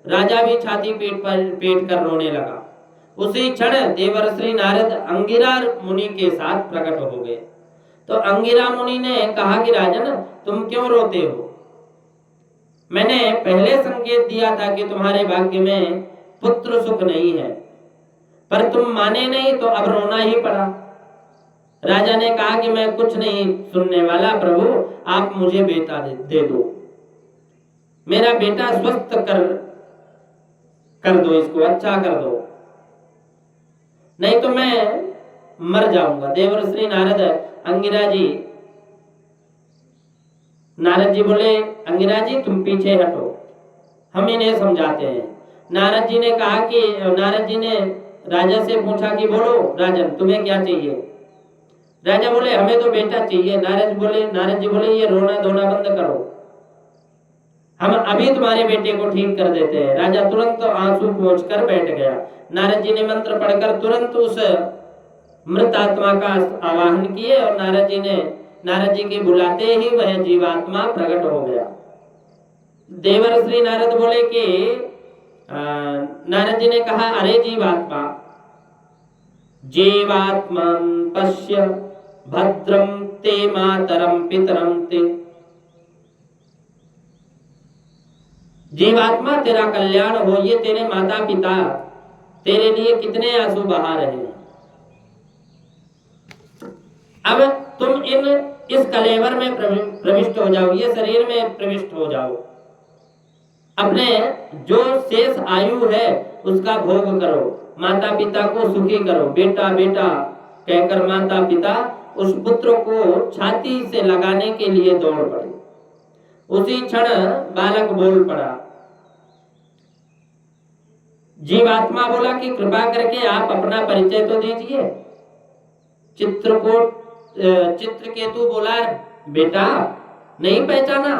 Speaker 1: राजा भी छाती पीट कर रोने लगा। उसी क्षण देवर्षि नारद अंगिरा मुनि के साथ प्रकट हो गए। तो अंगिरा मुनि ने कहा कि राजन, तुम क्यों रोते हो? मैंने पहले संकेत दिया था कि तुम्हारे भाग्य में पुत्र सुख नहीं है, पर तुम माने नहीं तो अब रोना ही पड़ा। राजा ने कहा कि मैं कुछ नहीं सुनने वाला प्रभु, आप मुझे बेटा दे दो, मेरा बेटा स्वस्थ कर दो, इसको अच्छा कर दो, नहीं तो मैं मर जाऊंगा। देवर्षि नारद नारद जी बोले, अंगिरा जी तुम पीछे हटो, हम इन्हें समझाते हैं। नारद जी ने राजा से पूछा कि बोलो राजन, तुम्हें क्या चाहिए? राजा बोले, हमें तो बेटा चाहिए। नारद जी बोले, ये रोना धोना बंद करो, हम अभी तुम्हारे बेटे को ठीक कर देते हैं। राजा तुरंत आंसू पोंछ कर बैठ गया। नारद जी ने मंत्र पढ़कर तुरंत उस मृत आत्मा का आवाहन किए और नारद जी के बुलाते ही वह जीवात्मा प्रकट हो गया। देवर्षि नारद बोले कि नारद जी ने कहा, अरे जीवात्मा, जीवात्मं पश्य भद्रं ते मातरं पितरं ते। जीवात्मा तेरा कल्याण हो, ये तेरे माता पिता तेरे लिए कितने आंसू बहा रहे हैं। अब तुम इस कलेवर में प्रविष्ट हो जाओ, ये शरीर में प्रविष्ट हो जाओ, अपने जो शेष आयु है उसका भोग करो, माता पिता को सुखी करो। बेटा बेटा कहकर माता पिता उस पुत्र को छाती से लगाने के लिए दौड़ पड़े। उसी क्षण बालक बोल पड़ा। जीवात्मा बोला कि कृपा करके आप अपना परिचय तो दीजिए। चित्रकेतु बोला, बेटा नहीं पहचाना,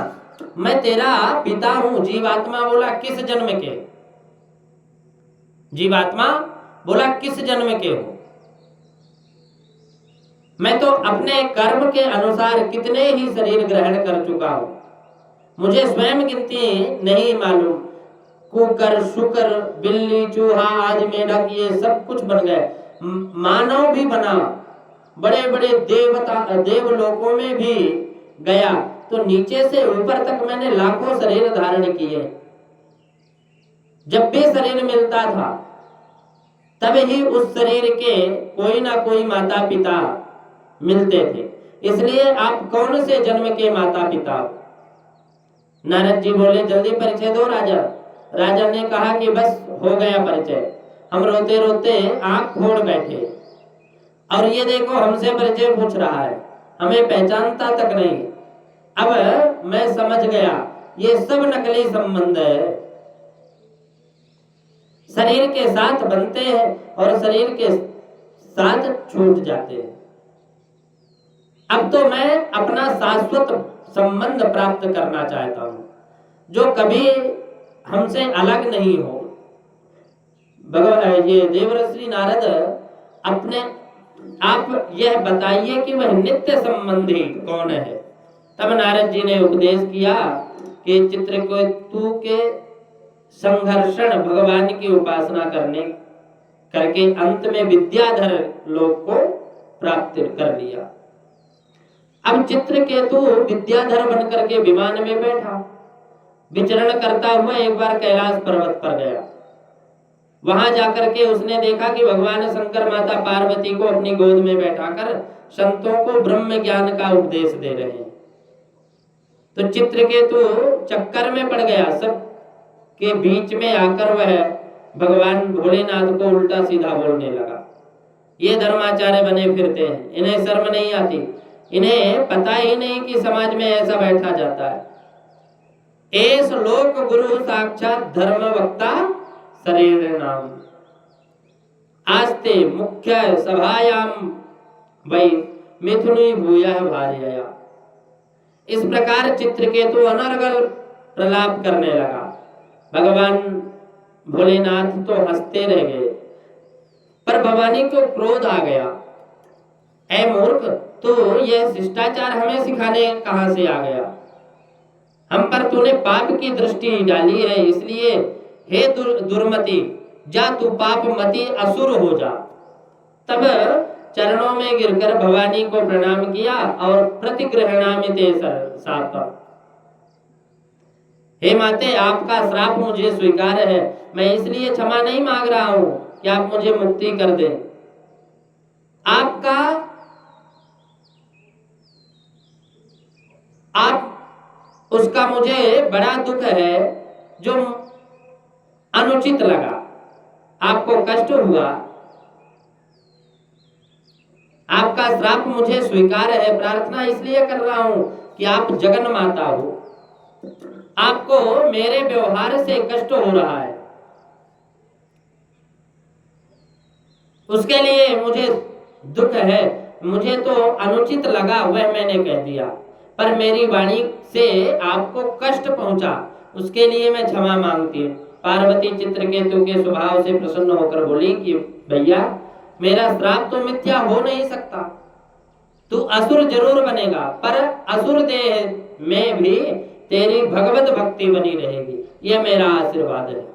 Speaker 1: मैं तेरा पिता हूं। जीवात्मा बोला, किस जन्म के? जीवात्मा बोला, किस जन्म के हो? मैं तो अपने कर्म के अनुसार कितने ही शरीर ग्रहण कर चुका हूं, मुझे स्वयं गिनती नहीं मालूम। कुकर, शुकर, बिल्ली, चूहा, आज मेढक, ये सब कुछ बन गए। मानव भी बना, बड़े बड़े देवलोकों में भी गया, तो नीचे से ऊपर तक मैंने लाखों शरीर धारण किए। जब भी शरीर मिलता था तब ही उस शरीर के कोई ना कोई माता पिता मिलते थे। इसलिए आप कौन से जन्म के माता पिता? नारद जी बोले, जल्दी परिचय दो राजा। राजा ने कहा कि बस हो गया परिचय, हम रोते रोते आंख फोड़ बैठे, और ये देखो हमसे परिचय पूछ रहा है, हमें पहचानता तक नहीं। अब मैं समझ गया ये सब नकली संबंध है, शरीर के साथ बनते हैं और शरीर के साथ छूट जाते हैं। अब तो मैं अपना शाश्वत संबंध प्राप्त करना चाहता हूं, जो कभी हमसे अलग नहीं हो। भगवान ये देवर्षि नारद आप यह बताइए कि वह नित्य संबंधी कौन है। तब नारद जी ने उपदेश किया कि चित्रकेतु के संघर्षण भगवान की उपासना करके अंत में विद्याधर लोक को प्राप्त कर लिया। अब चित्रकेतु विद्याधर बनकर के विमान में बैठा, विचरण करता हुआ एक बार कैलाश पर्वत पर गया। वहां जाकर के उसने देखा कि भगवान शंकर माता पार्वती को अपनी गोद में बैठाकर संतों को ब्रह्म ज्ञान का उपदेश दे रहे हैं। तो चित्रकेतु चक्कर में पड़ गया, सब के बीच में आकर वह भगवान भोलेनाथ को उल्टा सीधा बोलने लगा। ये धर्माचार्य बने फिरते हैं, इन्हें शर्म नहीं आती, इन्हें पता ही नहीं कि समाज में ऐसा बैठा जाता है। एस लोक गुरु साक्षात धर्म वक्ता शरीर नाम आस्ते मुख्य सभायाम वै मिथुनी भूया भार्यया। इस प्रकार चित्रकेतु अनर्गल प्रलाप करने लगा। भगवान भोलेनाथ तो हंसते रह गए, पर भवानी को क्रोध आ गया। ऐ मूर्ख, तो यह शिष्टाचार हमें सिखाने कहां से आ गया? हम पर तूने पाप की दृष्टि डाली है, इसलिए हे दुर्मति, जा तू पाप मति असुर हो जा। तब चरणों में गिरकर भवानी को प्रणाम किया और प्रतिग्रहणामिते शाप। हे माते, आपका श्राप मुझे स्वीकार है, मैं इसलिए क्षमा नहीं मांग रहा हूं कि आप मुझे मुक्ति कर दें। उसका मुझे बड़ा दुख है जो अनुचित लगा, आपको कष्ट हुआ, आपका श्राप मुझे स्वीकार है। प्रार्थना इसलिए कर रहा हूं कि आप जगन माता हो, आपको मेरे व्यवहार से कष्ट हो रहा है, उसके लिए मुझे दुख है। मुझे तो अनुचित लगा, वह मैंने कह दिया, पर मेरी वाणी से आपको कष्ट पहुंचा, उसके लिए मैं क्षमा मांगती हूँ। पार्वती चित्रकेतु के स्वभाव से प्रसन्न होकर बोली कि भैया, मेरा श्राप तो मिथ्या हो नहीं सकता, तू असुर जरूर बनेगा, पर असुर देह में भी तेरी भगवत भक्ति बनी रहेगी। यह मेरा आशीर्वाद है,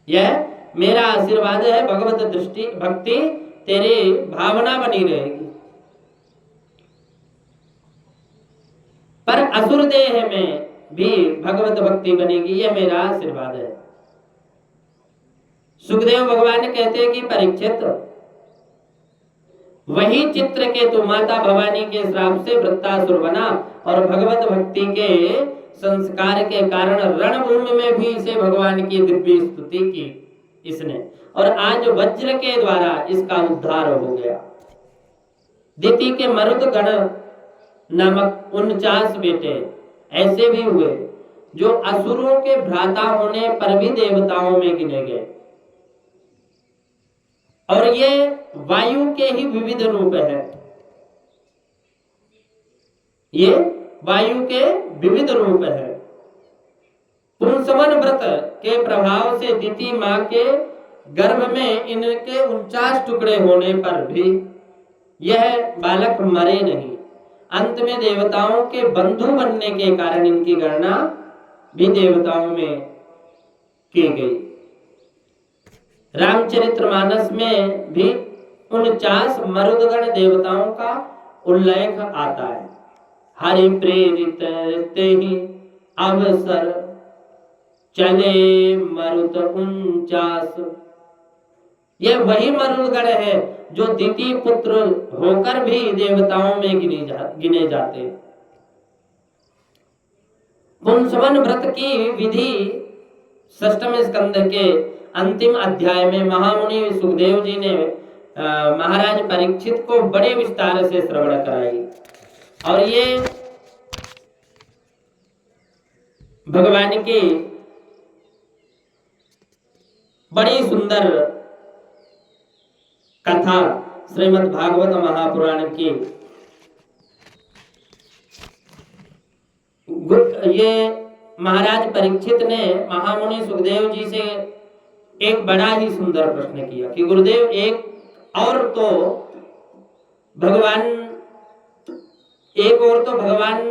Speaker 1: यह मेरा आशीर्वाद है। भगवत दृष्टि भक्ति तेरी भावना बनी रहेगी, पर असुर देह में भी भगवत भक्ति बनेगी, यह मेरा आशीर्वाद है। सुखदेव भगवान कहते हैं कि परीक्षित, वही चित्रकेतु माता भवानी के श्राप से वृत्तासुर बना और भगवत भक्ति के संस्कार के कारण रणभूमि में भी इसे भगवान की दिव्य स्तुति की इसने, और आज वज्र के द्वारा इसका उद्धार हो गया। दिति के मरुदगण नामक 49 बेटे ऐसे भी हुए जो असुरों के भ्राता होने पर भी देवताओं में गिने गए, और ये वायु के ही विविध रूप है। ये वायु के विविध रूप है। पुंसवन व्रत के प्रभाव से दिति मां के गर्भ में इनके 49 टुकड़े होने पर भी यह बालक मरे नहीं। अंत में देवताओं के बंधु बनने के कारण इनकी गणना भी देवताओं में की गई। रामचरितमानस में भी 49 मरुदगण देवताओं का उल्लेख आता है। हरि प्रेरित ते ही अवसर चले मरुत 49। यह वही मरुदगण है जो दिति पुत्र होकर भी देवताओं में गिने जाते। पुंसवन व्रत की विधि 6वें स्कंद के अंतिम अध्याय में महामुनि सुखदेव जी ने महाराज परीक्षित को बड़े विस्तार से श्रवण कराई, और ये भगवान की बड़ी सुंदर कथा श्रीमद् भागवत महापुराण की। ये महाराज परीक्षित ने महामुनि सुखदेव जी से एक बड़ा ही सुंदर प्रश्न किया कि गुरुदेव, एक और तो भगवान, एक और तो भगवान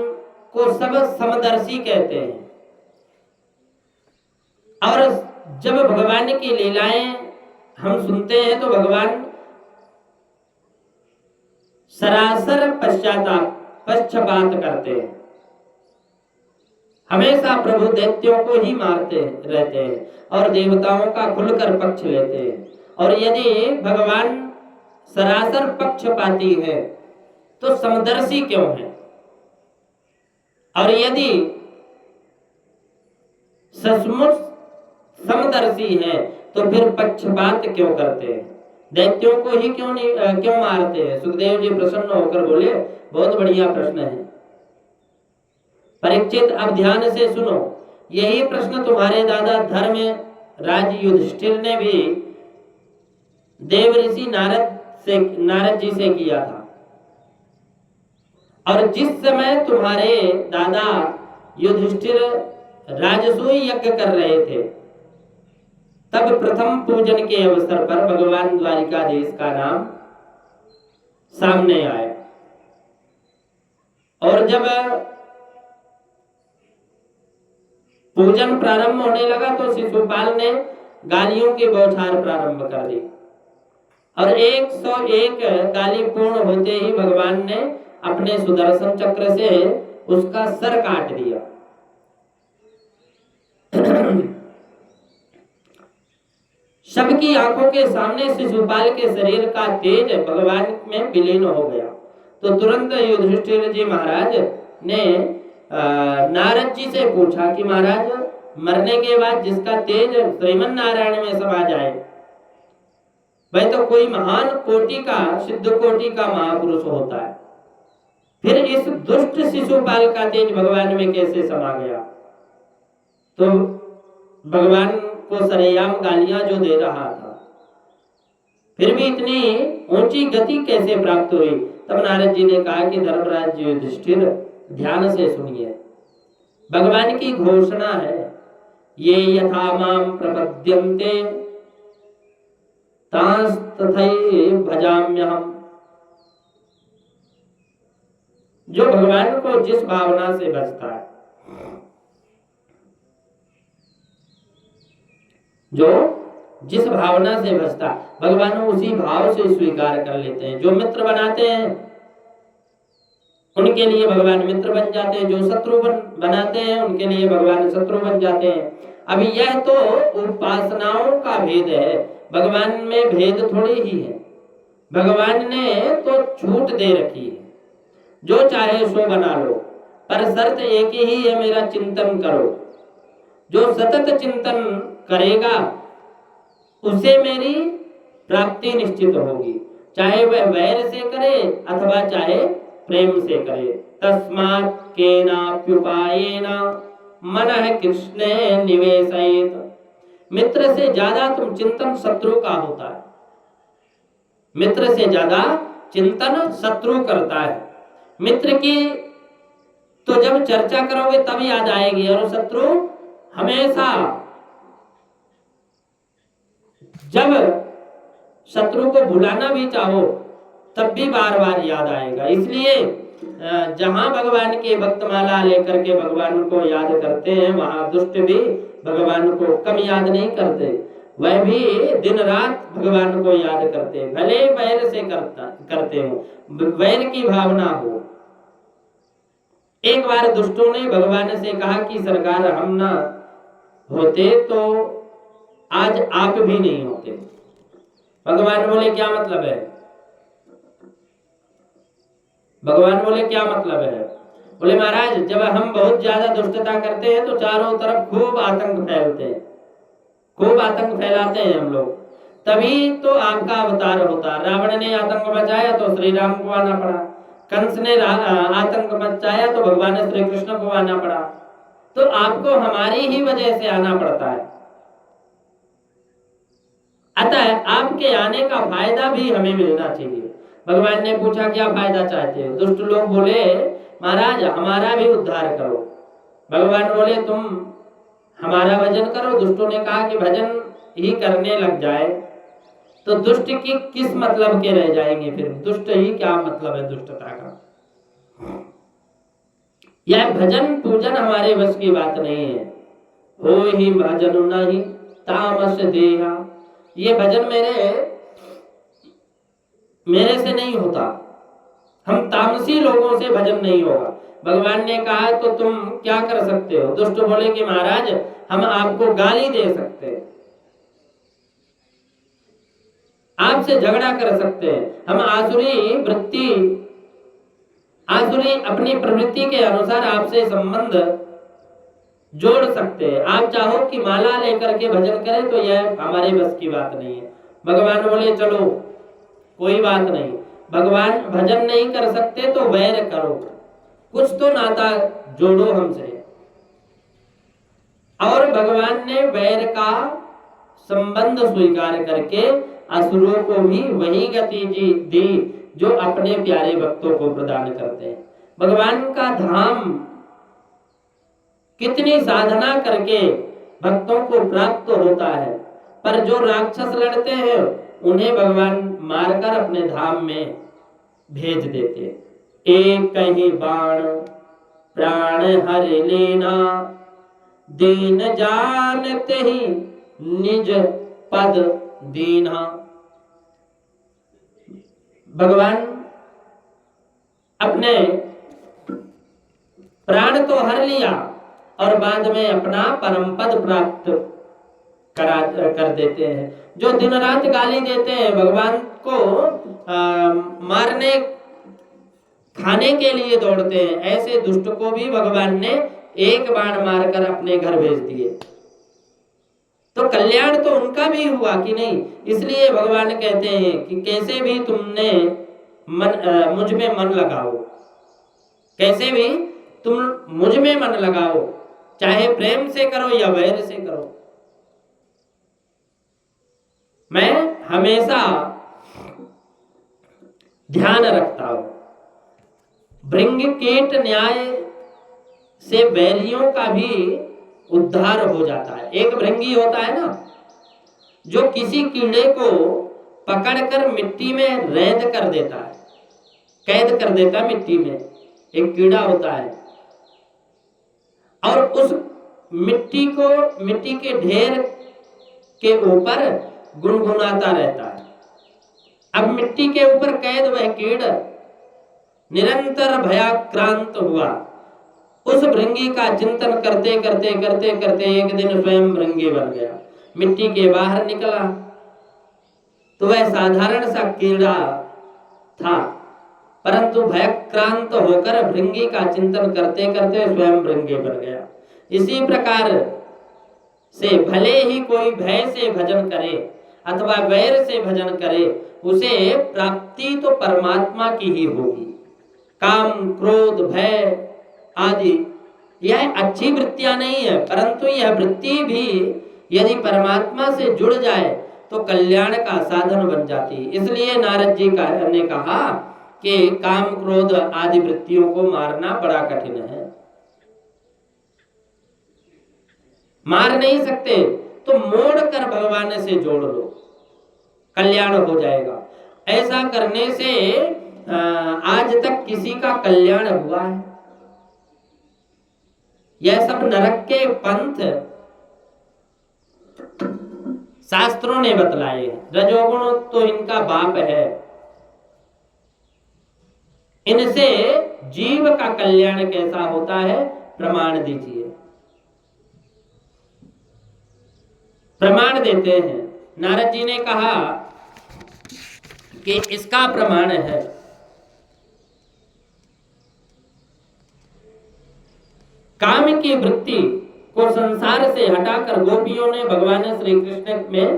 Speaker 1: को सब समदर्शी कहते हैं। और जब भगवान की लीलाएं हम सुनते हैं तो भगवान सरासर पक्षपात करते हैं। हमेशा प्रभु दैत्यों को ही मारते रहते हैं और देवताओं का खुलकर पक्ष लेते हैं। और यदि भगवान सरासर पक्षपाती है तो समदर्शी क्यों है? और यदि सचमुच समदर्शी है तो फिर पक्षपात क्यों करते हैं? दैत्यों को ही क्यों मारते हैं? सुखदेव जी प्रसन्न होकर बोले, बहुत बढ़िया प्रश्न है परीक्षित, अब ध्यान से सुनो। यही प्रश्न तुम्हारे दादा धर्म राज युधिष्ठिर ने भी देव ऋषि नारद जी से किया था। और जिस समय तुम्हारे दादा युधिष्ठिर राजसूय यज्ञ कर रहे थे, तब प्रथम पूजन के अवसर पर भगवान द्वारिकाधीश का नाम सामने आया। और जब पूजन प्रारंभ होने लगा तो शिशुपाल ने गालियों की बौछार प्रारंभ कर दी। और 101 गाली पूर्ण होते ही भगवान ने अपने सुदर्शन चक्र से उसका सर काट दिया। सबकी आंखों के सामने शिशुपाल के शरीर का तेज भगवान में विलीन हो गया। तो तुरंत युधिष्ठिर जी महाराज ने नारद जी से पूछा कि महाराज, मरने के बाद जिसका तेज श्रीमन नारायण में समा जाए वह तो कोई महान कोटि का, सिद्ध कोटि का महापुरुष होता है, फिर इस दुष्ट शिशुपाल का तेज भगवान में कैसे समा गया? तो भगवान को सरेआम गालियां जो दे रहा था, फिर भी इतनी ऊंची गति कैसे प्राप्त हुई? तब नारद जी ने कहा कि धर्मराज युधिष्ठिर, ध्यान से सुनिए, भगवान की घोषणा है, ये यथा माम प्रपद्यन्ते तांस तथैव भजाम्यहम्। जो भगवान को जिस भावना से भजता है, जो जिस भावना से भजता, भगवान उसी भाव से स्वीकार कर लेते हैं। जो मित्र बनाते हैं उनके लिए भगवान मित्र बन जाते हैं, जो शत्रु बनाते हैं उनके लिए भगवान शत्रु बन जाते हैं। अभी यह तो उपासनाओं का भेद है, भगवान में भेद थोड़ी ही है। भगवान ने तो छूट दे रखी है, जो चाहे सो बना लो, पर शर्त एक ही है, मेरा चिंतन करो। जो सतत चिंतन करेगा उसे मेरी प्राप्ति निश्चित होगी, चाहे वह वैर से करे अथवा चाहे प्रेम से करे। तस्मात् केनाप्युपायेन मनः कृष्णे निवेशयेत्। मित्र से ज्यादा तुम चिंतन शत्रु का होता है, मित्र से ज्यादा चिंतन शत्रु करता है। मित्र की तो जब चर्चा करोगे तब याद आएगी, और शत्रु हमेशा, जब शत्रु को भुलाना भी चाहो तब भी बार बार याद आएगा। इसलिए जहां भगवान के भक्तमाला लेकर के भगवान को याद करते हैं, वहां दुष्ट भी भगवान को कम याद नहीं करते, वह भी दिन रात भगवान को याद करते हैं, भले वैर से करते हो, वैर की भावना हो। एक बार दुष्टों ने भगवान से कहा कि सरकार, हम ना होते तो आज आप भी नहीं होते। भगवान बोले क्या मतलब है? भगवान बोले क्या मतलब है? बोले महाराज, जब हम बहुत ज्यादा दुष्टता करते हैं तो चारों तरफ खूब आतंक फैलते हैं, खूब आतंक फैलाते हैं हम लोग, तभी तो आपका अवतार होता। रावण ने आतंक मचाया तो श्री राम को आना पड़ा, कंस ने आतंक मचाया तो भगवान श्री कृष्ण को आना पड़ा, तो आपको हमारी ही वजह से आना पड़ता है। अतः आपके आने का फायदा भी हमें मिलना चाहिए। भगवान ने पूछा क्या फायदा चाहते हो? दुष्ट लोग बोले महाराज हमारा भी उद्धार करो। भगवान बोले तुम हमारा भजन करो। दुष्टों ने कहा कि भजन ही करने लग जाए तो दुष्ट की किस मतलब के रह जाएंगे, फिर दुष्ट ही क्या मतलब है दुष्टता का। यह भजन पूजन हमारे बस की बात नहीं है। हो ही भजन नहीं तामस देहा, ये भजन मेरे से नहीं होता, हम तामसी लोगों से भजन नहीं होगा। भगवान ने कहा तो तुम क्या कर सकते हो। दुष्ट बोले कि महाराज हम आपको गाली दे सकते हैं, आपसे झगड़ा कर सकते हैं, हम आसुरी अपनी प्रवृत्ति के अनुसार आपसे संबंध जोड़ सकते हैं। आप चाहो कि माला लेकर के भजन करें तो यह हमारे बस की बात नहीं है। भगवान बोले चलो कोई बात नहीं, भगवान भजन नहीं कर सकते तो वैर करो, कुछ तो नाता जोड़ो हमसे। और भगवान ने वैर का संबंध स्वीकार करके असुरों को भी वही गति दी जो अपने प्यारे भक्तों को प्रदान करते हैं। भगवान का धाम कितनी साधना करके भक्तों को प्राप्त होता है, पर जो राक्षस लड़ते हैं उन्हें भगवान मारकर अपने धाम में भेज देते हैं। एक ही बाण प्राण हर लेना, दीन जानते ही निज पद दीना। भगवान अपने प्राण तो हर लिया और बाद में अपना परम पद प्राप्त कर देते हैं। जो दिन रात गाली देते हैं भगवान को मारने खाने के लिए दौड़ते हैं, ऐसे दुष्ट को भी भगवान ने एक बाण मारकर अपने घर भेज दिए। तो कल्याण तो उनका भी हुआ कि नहीं। इसलिए भगवान कहते हैं कि कैसे भी तुमने मुझ में मन लगाओ, कैसे भी तुम मुझ में मन लगाओ, चाहे प्रेम से करो या वैर से करो, मैं हमेशा ध्यान रखता हूं। भृंग कीट न्याय से वैरियों का भी उद्धार हो जाता है। एक भृंगी होता है ना, जो किसी कीड़े को पकड़कर मिट्टी में रैंद कर देता है, कैद कर देता है मिट्टी में। एक कीड़ा होता है और उस मिट्टी के ढेर के ऊपर गुनगुनाता रहता है। अब मिट्टी के ऊपर कैद वह कीड़ा निरंतर भयाक्रांत हुआ। उस भृंगी का चिंतन करते करते करते करते एक दिन स्वयं भृंगी बन गया, मिट्टी के बाहर निकला। तो वह साधारण सा कीड़ा था, परंतु भयाक्रांत होकर भृंगी का चिंतन करते करते स्वयं भृंगी बन गया। इसी प्रकार से भले ही कोई भय से भजन करे अथवा वैर से भजन करे, उसे प्राप्ति तो परमात्मा की ही होगी। काम क्रोध भय आदि यह अच्छी वृत्तियां नहीं है, परंतु यह वृत्ति भी यदि परमात्मा से जुड़ जाए तो कल्याण का साधन बन जाती। इसलिए नारद जी ने कहा कि काम क्रोध आदि वृत्तियों को मारना बड़ा कठिन है। मार नहीं सकते तो मोड़ कर भगवान से जोड़ लो, कल्याण हो जाएगा। ऐसा करने से आज तक किसी का कल्याण हुआ है? यह सब नरक के पंथ शास्त्रों ने बतलाए। रजोगुण तो इनका बाप है, इनसे जीव का कल्याण कैसा होता है प्रमाण दीजिए। प्रमाण देते हैं। नारद जी ने कहा कि इसका प्रमाण है काम की वृत्ति को संसार से हटाकर गोपियों ने भगवान श्री कृष्ण में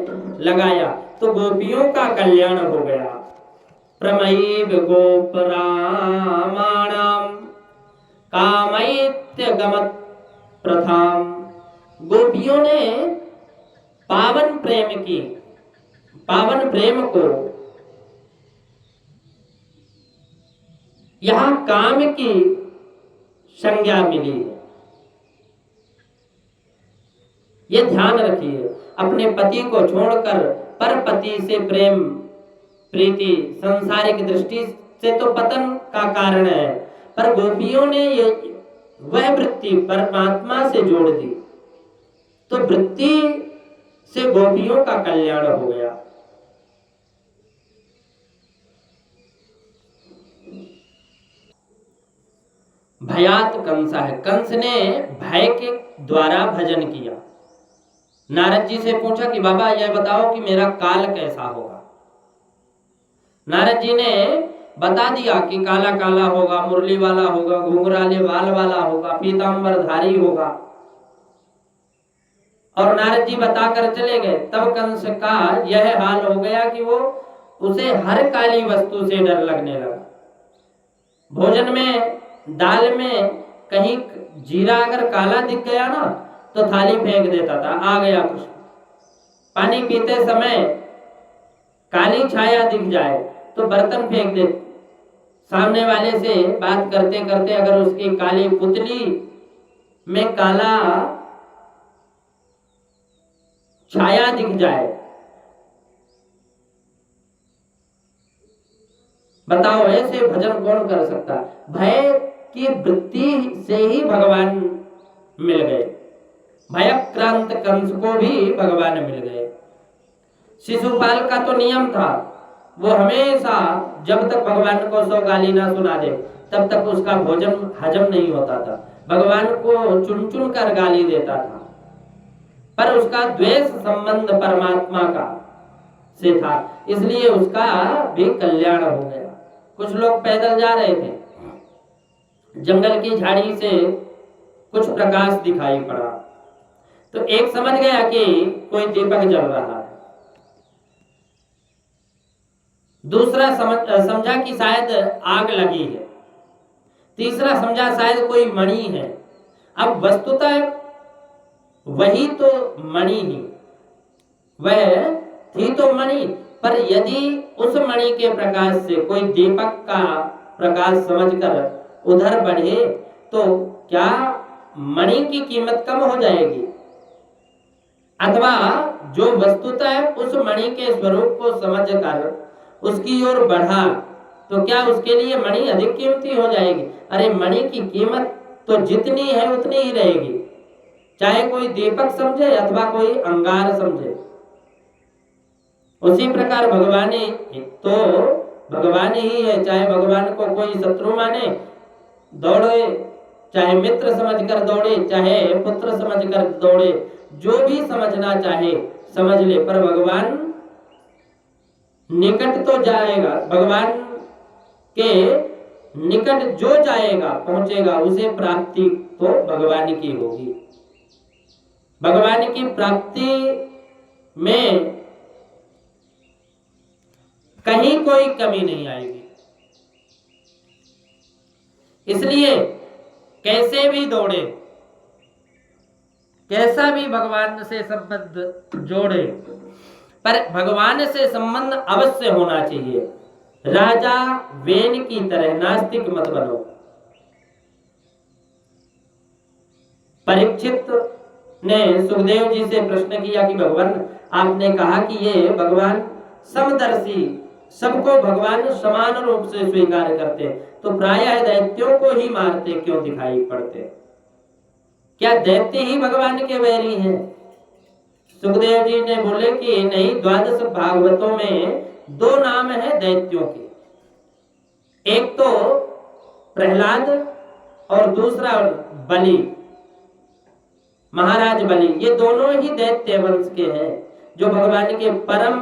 Speaker 1: लगाया तो गोपियों का कल्याण हो गया। प्रमयीव गोप रामाणाम कामैत्य गमत प्रथाम। गोपियों ने पावन प्रेम को यहां काम की संज्ञा मिली है। ये ध्यान रखिए, अपने पति को छोड़कर पर पति से प्रेम प्रीति सांसारिक दृष्टि से तो पतन का कारण है, पर गोपियों ने ये वह वृत्ति परमात्मा से जोड़ दी, तो वृत्ति से गोपियों का कल्याण हो गया। भयात कंस है, कंस ने भय के द्वारा भजन किया। नारद जी से पूछा कि बाबा यह बताओ कि मेरा काल कैसा होगा। नारद जी ने बता दिया कि काला काला होगा, मुरली वाला होगा, घुंघराले बाल वाला होगा, पीतांबरधारी होगा। और नारद जी बताकर चले गए। तब कंस का यह हाल हो गया कि वो उसे हर काली वस्तु से डर लगने लगा। भोजन में दाल में कहीं जीरा अगर काला दिख गया ना तो थाली फेंक देता था, आ गया कुछ। पानी पीते समय काली छाया दिख जाए तो बर्तन फेंक दे। सामने वाले से बात करते करते अगर उसकी काली पुतली में काला छाया दिख जाए, बताओ ऐसे भजन कौन कर सकता। भय की वृत्ति से ही भगवान मिल गए। भयक्रांत कंस को भी भगवान मिल गए। शिशुपाल का तो नियम था, वो हमेशा जब तक भगवान को 100 गाली ना सुना दे तब तक उसका भोजन हजम नहीं होता था। भगवान को चुन चुन कर गाली देता था, पर उसका द्वेष संबंध परमात्मा का से था, इसलिए उसका भी कल्याण हो गया। कुछ लोग पैदल जा रहे थे, जंगल की झाड़ी से कुछ प्रकाश दिखाई पड़ा, तो एक समझ गया कि कोई दीपक जल रहा है। दूसरा समझा कि शायद आग लगी है। तीसरा समझा शायद कोई मणि है। अब वस्तुतः वही तो मणि ही, वह थी तो मणि, पर यदि उस मणि के प्रकाश से कोई दीपक का प्रकाश समझकर उधर बढ़े तो क्या मणि की कीमत कम हो जाएगी? अथवा जो वस्तुतः उस मणि के स्वरूप को समझकर उसकी ओर बढ़ा तो क्या उसके लिए मणि अधिक कीमती हो जाएगी? अरे मणि की कीमत तो जितनी है उतनी ही रहेगी, चाहे कोई दीपक समझे अथवा कोई अंगार समझे। उसी प्रकार भगवान तो भगवान ही है, चाहे भगवान को कोई शत्रु माने दौड़े, चाहे मित्र समझकर दौड़े, चाहे पुत्र समझकर दौड़े, जो भी समझना चाहे समझ ले, पर भगवान निकट तो जाएगा। भगवान के निकट जो जाएगा पहुंचेगा, उसे प्राप्ति तो भगवान की होगी। भगवान की प्राप्ति में कहीं कोई कमी नहीं आएगी। इसलिए कैसे भी दौड़े, कैसा भी भगवान से संबंध जोड़े, पर भगवान से संबंध अवश्य होना चाहिए। राजा वेन की तरह नास्तिक मत बनो। परीक्षित ने सुखदेव जी से प्रश्न किया कि भगवान आपने कहा कि ये भगवान समदर्शी, सबको भगवान समान रूप से स्वीकार करते, तो प्रायः दैत्यों को ही मारते क्यों दिखाई पड़ते? क्या दैत्य ही भगवान के वैरी हैं? सुखदेव जी ने बोले कि नहीं, 12 भागवतों में 2 नाम है दैत्यों के, एक तो प्रहलाद और दूसरा बलि, महाराज बलि। ये दोनों ही दैत्य वंश के हैं जो भगवान के परम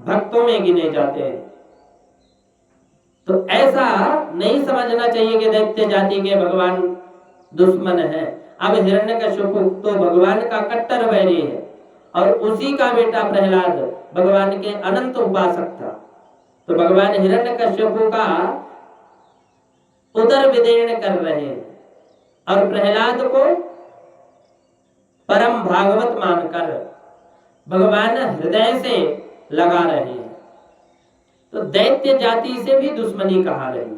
Speaker 1: भक्तों में गिने जाते हैं। तो ऐसा नहीं समझना चाहिए कि दैत्य जाति के भगवान दुश्मन है। अब हिरण्यकश्यप तो भगवान का कट्टर वैरी है और उसी का बेटा प्रहलाद भगवान के अनंत उपासक था। तो भगवान हिरण्यकश्यप का उदर विदीर्ण कर रहे हैं और प्रहलाद को परम भागवत मानकर भगवान हृदय से लगा रहे हैं। तो दैत्य जाति से भी दुश्मनी कहा रही।